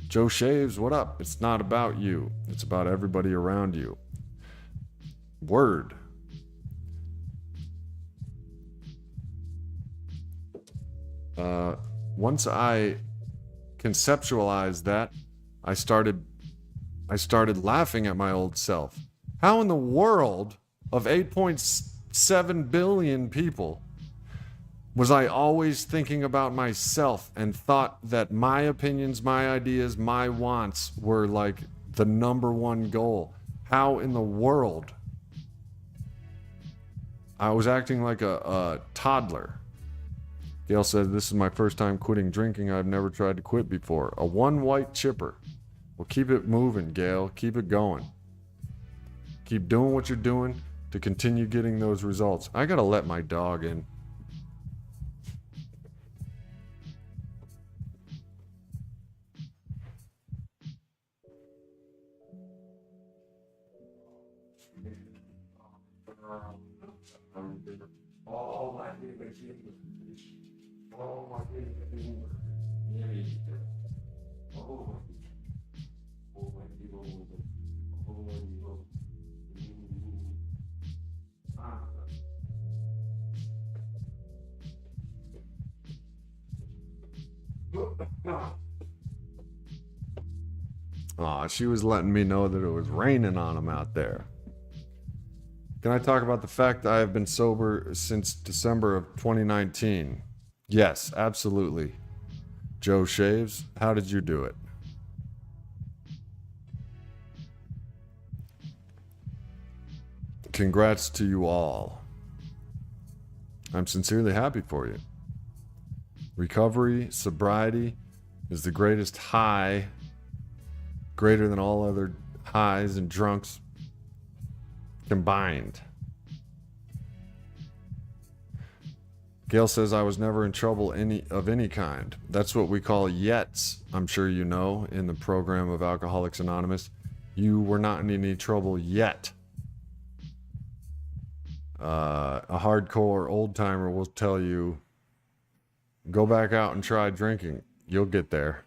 Joe Shaves, what up? It's not about you. It's about everybody around you. Word. Once I conceptualized that, I started laughing at my old self. How in the world of 8.7 billion people was I always thinking about myself and thought that my opinions, my ideas, my wants were like the number one goal? How in the world? I was acting like a toddler. Gail said, this is my first time quitting drinking. I've never tried to quit before. A one white chipper. Well, keep it moving, Gail. Keep it going. Keep doing what you're doing to continue getting those results. I gotta let my dog in. Aw, she was letting me know that it was raining on him out there. Can I talk about the fact that I have been sober since December of 2019? Yes, absolutely. Joe Shaves, how did you do it? Congrats to you all. I'm sincerely happy for you. Recovery, sobriety is the greatest high, greater than all other highs and drunks combined. Gail says I was never in trouble of any kind. That's what we call yets. I'm sure you know in the program of Alcoholics Anonymous. You were not in any trouble yet. A hardcore old timer will tell you, go back out and try drinking. You'll get there.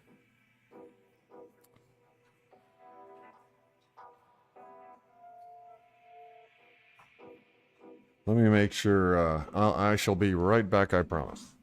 Let me make sure. I shall be right back, I promise.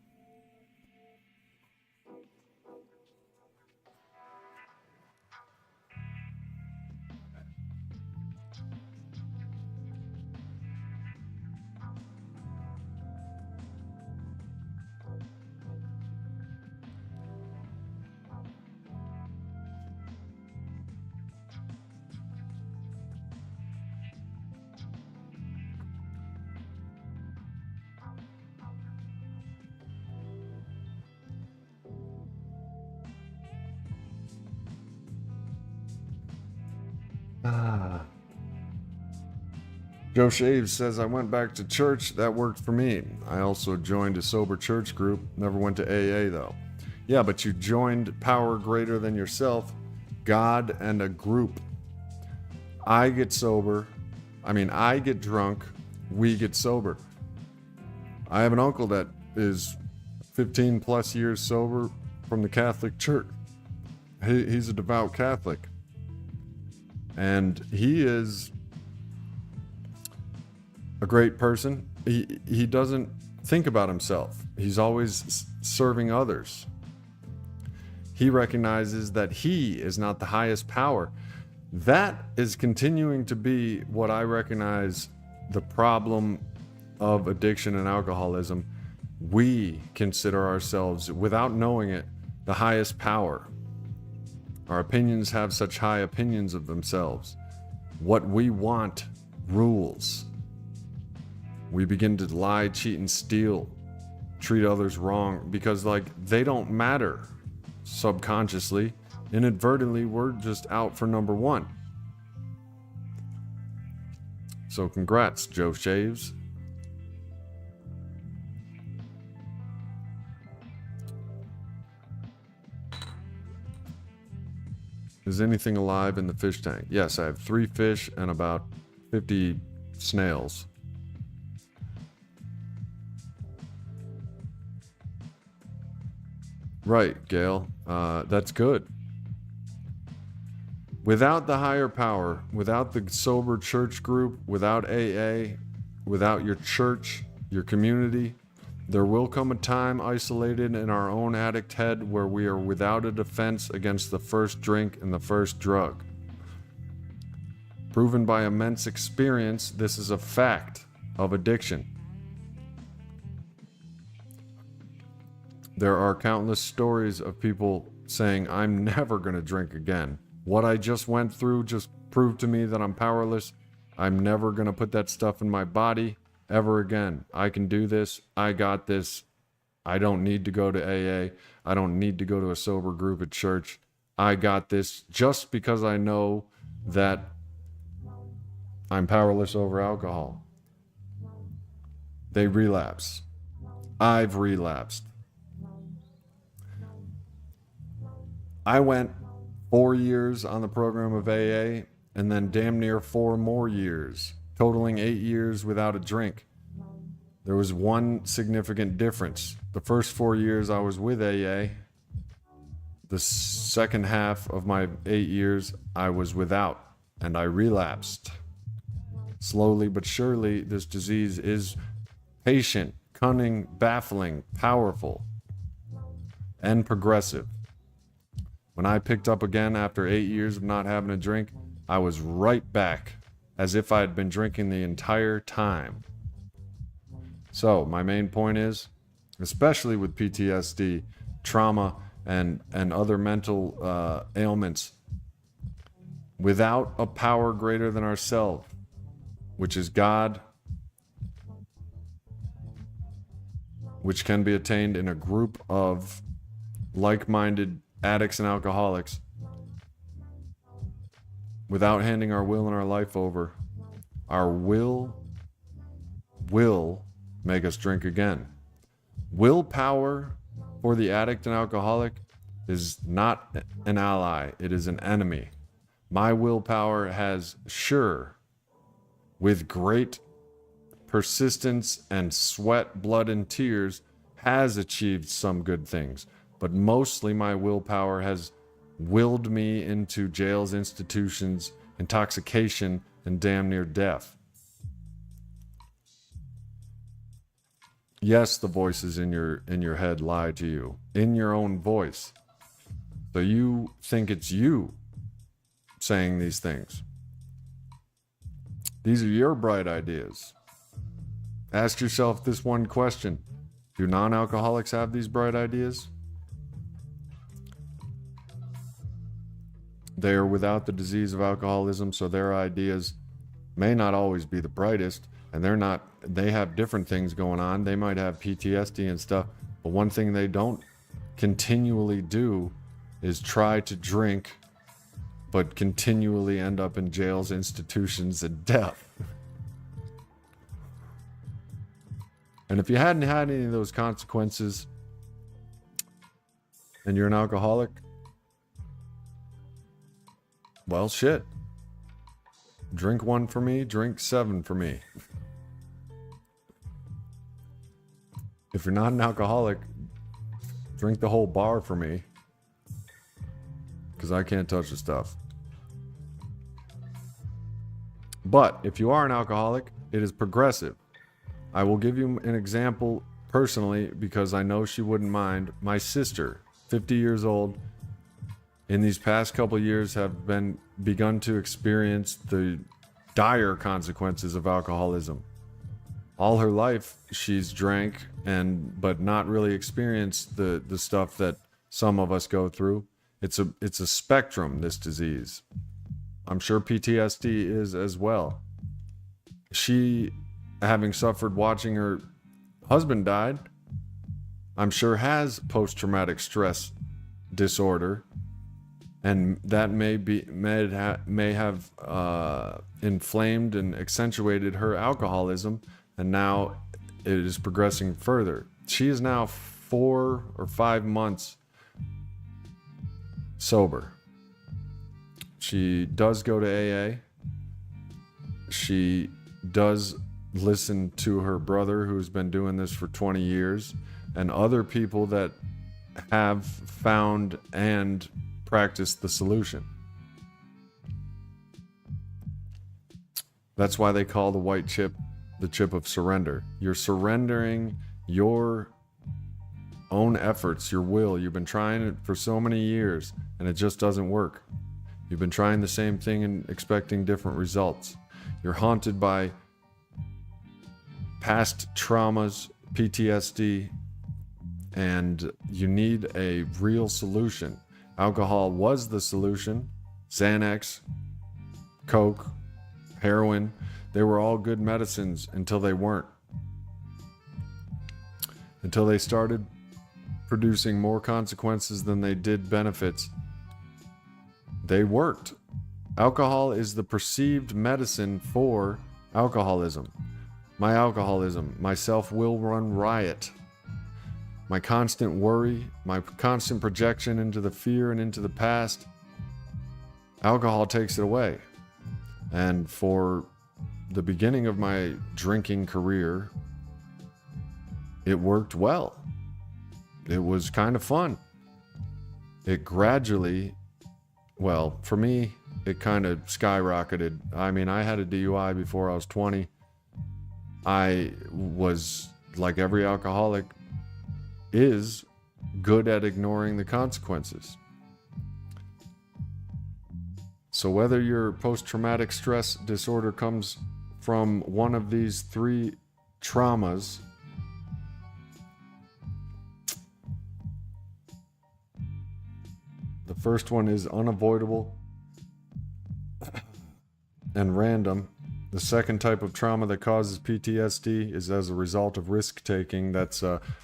Joe Shaves says, I went back to church. That worked for me. I also joined a sober church group. Never went to AA, though. Yeah, but you joined power greater than yourself, God, and a group. I get drunk. We get sober. I have an uncle that is 15 plus years sober from the Catholic Church. He's a devout Catholic. And he is a great person. He doesn't think about himself. He's always serving others. He recognizes that he is not the highest power. That is continuing to be what I recognize the problem of addiction and alcoholism. We consider ourselves, without knowing it, the highest power. Our opinions have such high opinions of themselves. What we want rules. We begin to lie, cheat, and steal, treat others wrong because, they don't matter. Subconsciously, inadvertently, we're just out for number one. So congrats, Joe Shaves. Is anything alive in the fish tank? Yes, I have 3 fish and about 50 snails. Right, Gail. That's good. Without the higher power, without the sober church group, without AA, without your church, your community, there will come a time isolated in our own addict head where we are without a defense against the first drink and the first drug. Proven by immense experience, this is a fact of addiction. There are countless stories of people saying, I'm never going to drink again. What I just went through just proved to me that I'm powerless. I'm never going to put that stuff in my body ever again. I can do this. I got this. I don't need to go to AA. I don't need to go to a sober group at church. I got this just because I know that I'm powerless over alcohol. They relapse. I've relapsed. I went 4 years on the program of AA and then damn near 4 more years totaling 8 years without a drink. There was one significant difference. The first 4 years I was with AA, the second half of my 8 years I was without, and I relapsed. Slowly but surely, this disease is patient, cunning, baffling, powerful, and progressive. When I picked up again after 8 years of not having a drink, I was right back, as if I had been drinking the entire time. So, my main point is, especially with PTSD, trauma, and other mental ailments, without a power greater than ourselves, which is God, which can be attained in a group of like-minded addicts and alcoholics, without handing our will and our life over, our will make us drink again. Willpower for the addict and alcoholic is not an ally, it is an enemy. My willpower has with great persistence and sweat, blood, and tears, has achieved some good things. But mostly my willpower has willed me into jails, institutions, intoxication, and damn near death. Yes, the voices in your head lie to you, in your own voice. So you think it's you saying these things. These are your bright ideas. Ask yourself this one question. Do non-alcoholics have these bright ideas? They are without the disease of alcoholism, so their ideas may not always be the brightest, and they have different things going on. They might have PTSD and stuff, but one thing they don't continually do is try to drink, but continually end up in jails, institutions, and death. And if you hadn't had any of those consequences, and you're an alcoholic, well, shit. Drink 1 for me, drink 7 for me. If you're not an alcoholic, drink the whole bar for me, because I can't touch the stuff. But if you are an alcoholic, it is progressive. I will give you an example personally, because I know she wouldn't mind. My sister, 50 years old, in these past couple years have begun to experience the dire consequences of alcoholism. All her life she's drank but not really experienced the stuff that some of us go through. It's a spectrum, this disease. I'm sure PTSD is as well. She, having suffered watching her husband died, I'm sure has post-traumatic stress disorder, and that may have inflamed and accentuated her alcoholism, and now it is progressing further. She is now 4 or 5 months sober. She does go to AA. She does listen to her brother, who's been doing this for 20 years, and other people that have found and practiced the solution. That's why they call the white chip the chip of surrender. You're surrendering your own efforts, your will. You've been trying it for so many years, and it just doesn't work. You've been trying the same thing and expecting different results. You're haunted by past traumas, PTSD, and you need a real solution. Alcohol was the solution. Xanax, Coke, heroin, they were all good medicines until they weren't. Until they started producing more consequences than they did benefits. They worked. Alcohol is the perceived medicine for alcoholism. My alcoholism, my self-will run riot. My constant worry, my constant projection into the fear and into the past, alcohol takes it away. And for the beginning of my drinking career, it worked well. It was kind of fun. It gradually, well, for me, it kind of skyrocketed. I mean, I had a DUI before I was 20. I was, like every alcoholic is, good at ignoring the consequences. So whether your post-traumatic stress disorder comes from one of these three traumas, the first one is unavoidable and random. The second type of trauma that causes PTSD is as a result of risk-taking. That's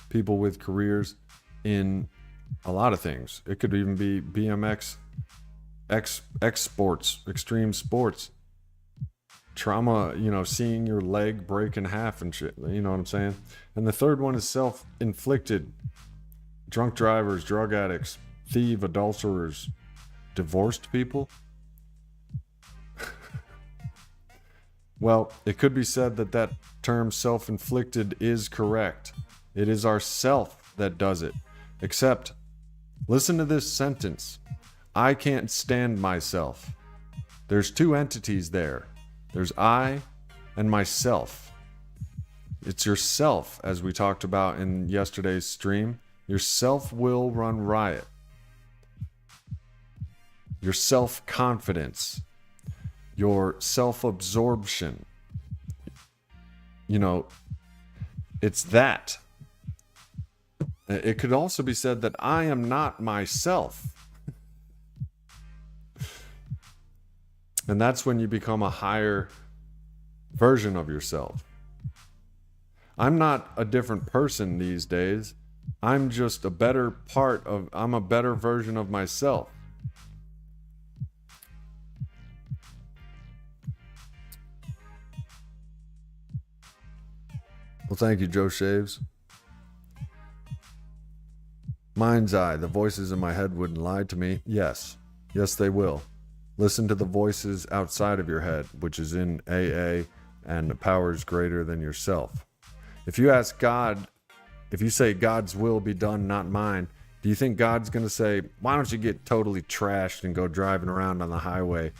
people with careers in a lot of things. It could even be BMX, X sports, extreme sports. Trauma, seeing your leg break in half and shit. You know what I'm saying? And the third one is self-inflicted. Drunk drivers, drug addicts, thieves, adulterers, divorced people. Well, it could be said that term self-inflicted is correct. It is our self that does it. Except, listen to this sentence. I can't stand myself. There's two entities there. There's I and myself. It's yourself, as we talked about in yesterday's stream. Your self will run riot. Your self-confidence. Your self-absorption. It's that. It could also be said that I am not myself. And that's when you become a higher version of yourself. I'm not a different person these days. I'm just I'm a better version of myself. Well, thank you, Joe Shaves. Mind's eye, the voices in my head wouldn't lie to me. Yes, they will. Listen to the voices outside of your head, which is in AA, and the power is greater than yourself. If you ask God, if you say God's will be done, not mine, do you think God's going to say, why don't you get totally trashed and go driving around on the highway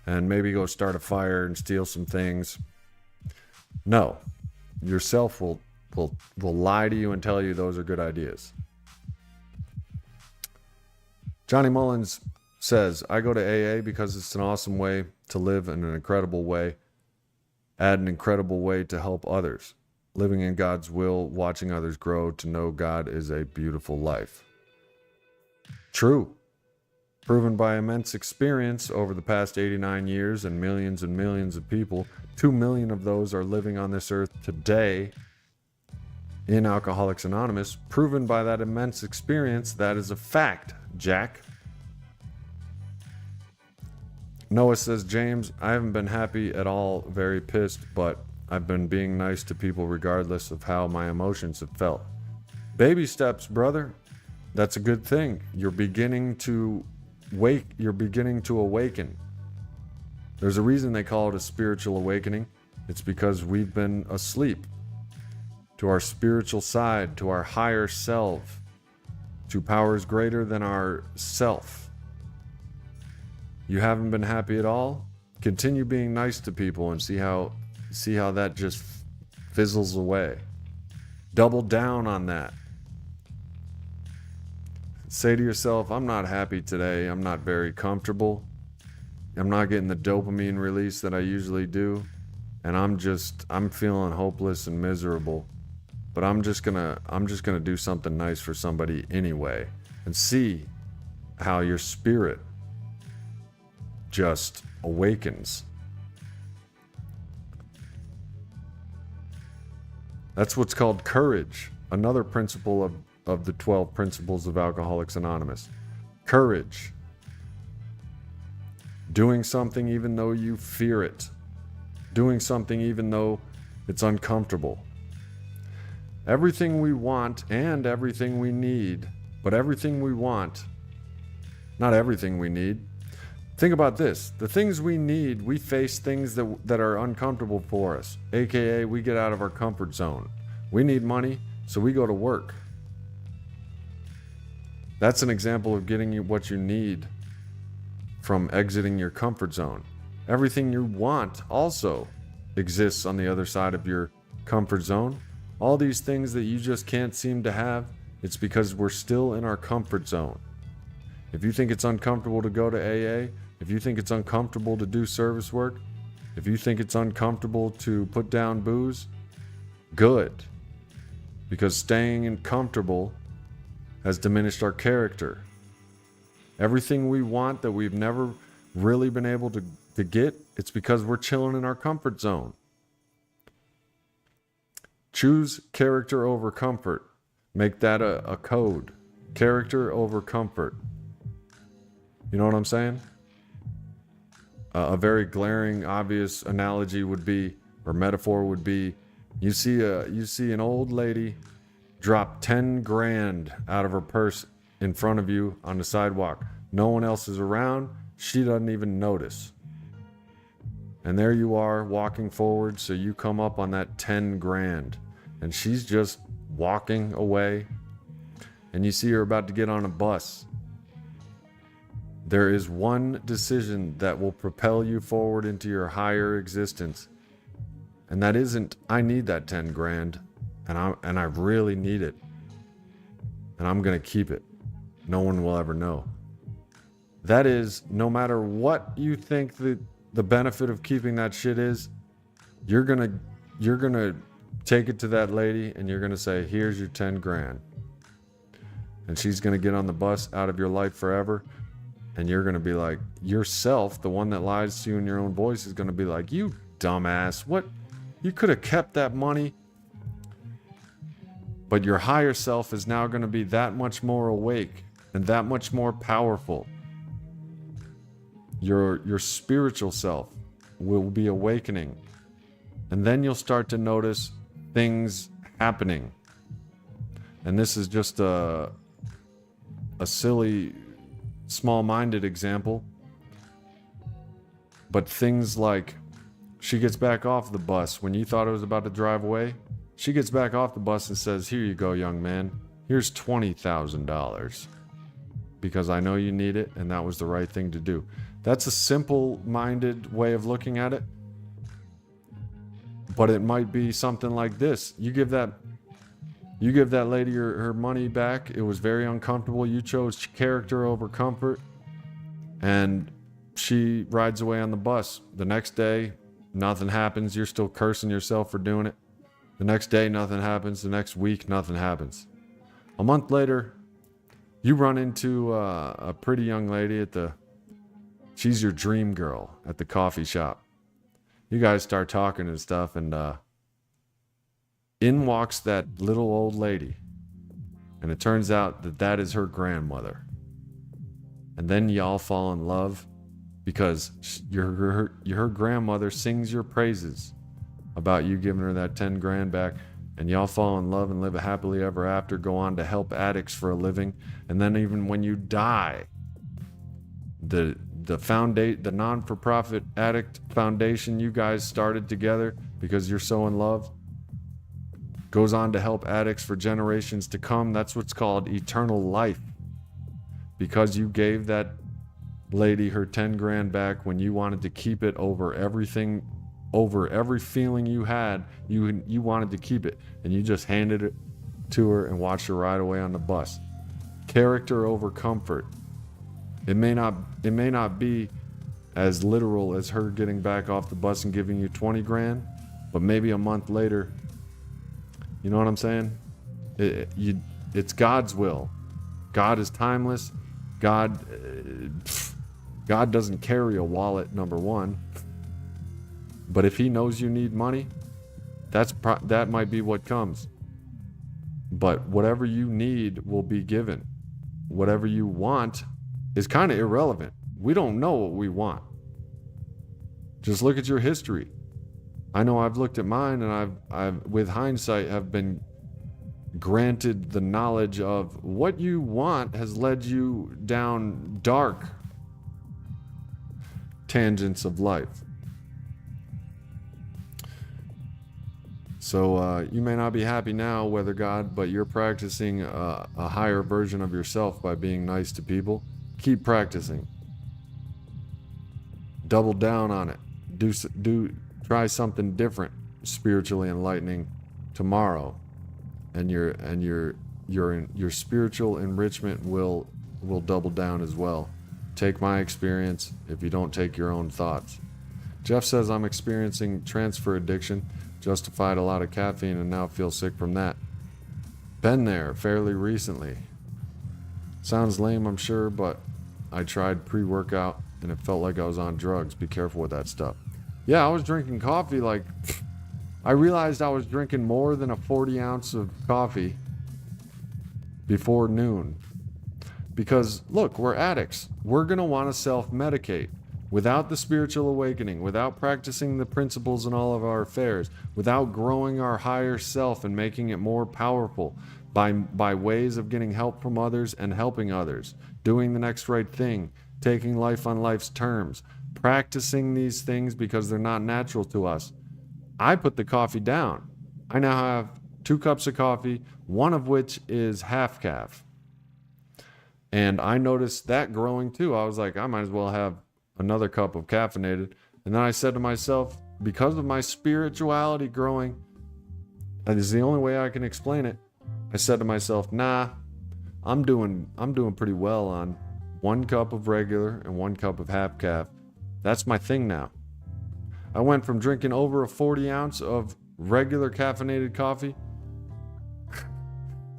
and maybe go start a fire and steal some things? No. Yourself will lie to you and tell you those are good ideas. Johnny Mullins says, I go to AA because it's an awesome way to live in an incredible way, add an incredible way to help others. Living in God's will, watching others grow to know God is a beautiful life. True. Proven by immense experience over the past 89 years and millions of people. 2 million of those are living on this earth today in Alcoholics Anonymous. Proven by that immense experience, that is a fact, Jack. Noah says, James, I haven't been happy at all, very pissed, but I've been being nice to people regardless of how my emotions have felt. Baby steps, brother. That's a good thing. You're beginning to awaken. There's a reason they call it a spiritual awakening. It's because we've been asleep to our spiritual side, to our higher self, to powers greater than our self. You haven't been happy at all? Continue being nice to people and see how that just fizzles away. Double down on that. Say to yourself, I'm not happy today. I'm not very comfortable. I'm not getting the dopamine release that I usually do. And I'm feeling hopeless and miserable. But I'm just gonna do something nice for somebody anyway. And see how your spirit just awakens. That's what's called courage. Another principle of the 12 principles of Alcoholics Anonymous. Courage. Doing something even though you fear it. Doing something even though it's uncomfortable. Everything we want and everything we need, but everything we want, not everything we need. Think about this. The things we need, we face things that are uncomfortable for us. AKA, we get out of our comfort zone. We need money, so we go to work. That's an example of getting you what you need from exiting your comfort zone. Everything you want also exists on the other side of your comfort zone. All these things that you just can't seem to have, it's because we're still in our comfort zone. If you think it's uncomfortable to go to AA, if you think it's uncomfortable to do service work, if you think it's uncomfortable to put down booze, good. Because staying comfortable has diminished our character. Everything we want that we've never really been able to get, it's because we're chilling in our comfort zone. Choose character over comfort. Make that a code. Character over comfort. You know what I'm saying? A very glaring, obvious analogy would be, or metaphor would be, you see an old lady drop 10 grand out of her purse in front of you on the sidewalk. No one else is around. She doesn't even notice. And there you are walking forward, so you come up on that 10 grand. And she's just walking away. And you see her about to get on a bus. There is one decision that will propel you forward into your higher existence. And that isn't, I need that 10 grand. And I really need it. And I'm going to keep it. No one will ever know. That is, no matter what you think the benefit of keeping that shit is, you're going to take it to that lady and you're going to say, here's your 10 grand. And she's going to get on the bus out of your life forever. And you're going to be like, yourself, the one that lies to you in your own voice, is going to be like, you dumbass, what? You could have kept that money. But your higher self is now going to be that much more awake and that much more powerful. Your spiritual self will be awakening. And then you'll start to notice things happening. And this is just a silly, small-minded example. But things like, she gets back off the bus when you thought it was about to drive away. She gets back off the bus and says, here you go, young man. Here's $20,000. Because I know you need it, and that was the right thing to do. That's a simple-minded way of looking at it. But it might be something like this. You give that lady her money back. It was very uncomfortable. You chose character over comfort. And she rides away on the bus. The next day, nothing happens. You're still cursing yourself for doing it. The next day, nothing happens. The next week, nothing happens. A month later, you run into a pretty young lady she's your dream girl at the coffee shop. You guys start talking and stuff, and in walks that little old lady. And it turns out that is her grandmother. And then y'all fall in love because her grandmother sings your praises about you giving her that 10 grand back, and y'all fall in love and live a happily ever after, go on to help addicts for a living. And then even when you die, the non-for-profit addict foundation you guys started together because you're so in love goes on to help addicts for generations to come. That's what's called eternal life. Because you gave that lady her 10 grand back when you wanted to keep it over everything, over every feeling you had, you wanted to keep it, and you just handed it to her and watched her ride away on the bus. Character over comfort. It may not be as literal as her getting back off the bus and giving you 20 grand, but maybe a month later, you know what I'm saying? It's God's will. God is timeless. God doesn't carry a wallet, number one. But if he knows you need money, that might be what comes. But whatever you need will be given. Whatever you want is kind of irrelevant. We don't know what we want. Just look at your history. I know I've looked at mine, and I've with hindsight have been granted the knowledge of what you want has led you down dark tangents of life. So you may not be happy now, weather god, but you're practicing a higher version of yourself by being nice to people. Keep practicing. Double down on it. Try something different, spiritually enlightening tomorrow, and your spiritual enrichment will double down as well. Take my experience if you don't take your own thoughts. Jeff says, I'm experiencing transfer addiction. Justified a lot of caffeine and now feel sick from that. Been there fairly recently. Sounds lame, I'm sure, but I tried pre-workout and it felt like I was on drugs. Be careful with that stuff. Yeah, I was drinking coffee like... I realized I was drinking more than a 40 ounce of coffee before noon. Because, look, we're addicts. We're going to want to self-medicate. Without the spiritual awakening, without practicing the principles in all of our affairs, without growing our higher self and making it more powerful by ways of getting help from others and helping others, doing the next right thing, taking life on life's terms, practicing these things because they're not natural to us. I put the coffee down. I now have 2 cups of coffee, one of which is half calf. And I noticed that growing too. I was like, I might as well have another cup of caffeinated. And then I said to myself, because of my spirituality growing, that is the only way I can explain it. I said to myself, nah, I'm doing pretty well on 1 cup of regular and 1 cup of half calf. That's my thing now. I went from drinking over a 40 ounce of regular caffeinated coffee.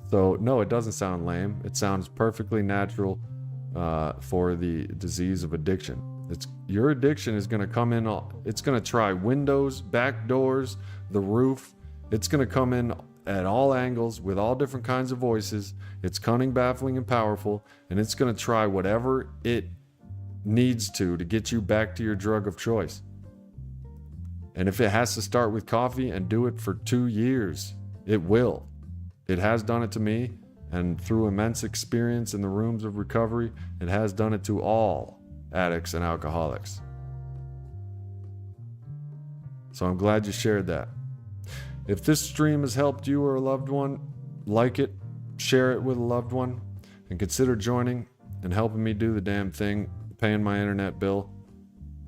So no, it doesn't sound lame. It sounds perfectly natural for the disease of addiction. Your addiction is going to come in. It's going to try windows, back doors, the roof. It's going to come in at all angles with all different kinds of voices. It's cunning, baffling, and powerful. And it's going to try whatever it needs to get you back to your drug of choice. And if it has to start with coffee and do it for 2 years, it will. It has done it to me. And through immense experience in the rooms of recovery, it has done it to all addicts and alcoholics. So I'm glad you shared that. If this stream has helped you or a loved one, like it, share it with a loved one, and consider joining and helping me do the damn thing, paying my internet bill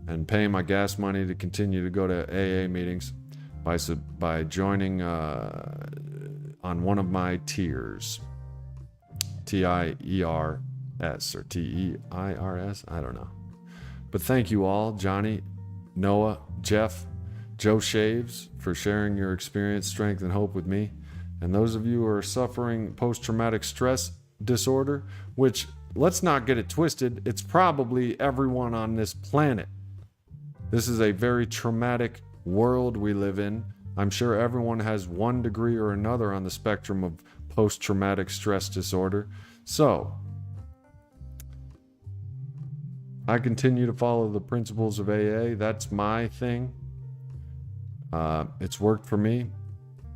and paying my gas money to continue to go to AA meetings by joining on one of my tiers. TIERS or TEIRS, I don't know. But thank you all, Johnny, Noah, Jeff, Joe Shaves, for sharing your experience, strength, and hope with me. And those of you who are suffering post-traumatic stress disorder, which, let's not get it twisted, it's probably everyone on this planet. This is a very traumatic world we live in. I'm sure everyone has one degree or another on the spectrum of post-traumatic stress disorder. So, I continue to follow the principles of AA. That's my thing. It's worked for me.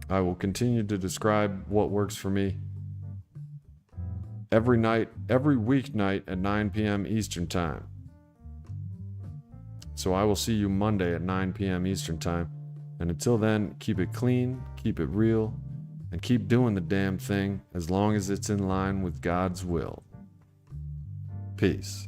I will continue to describe what works for me every weeknight at 9 p.m. Eastern Time. So I will see you Monday at 9 p.m. Eastern Time. And until then, keep it clean, keep it real, and keep doing the damn thing as long as it's in line with God's will. Peace.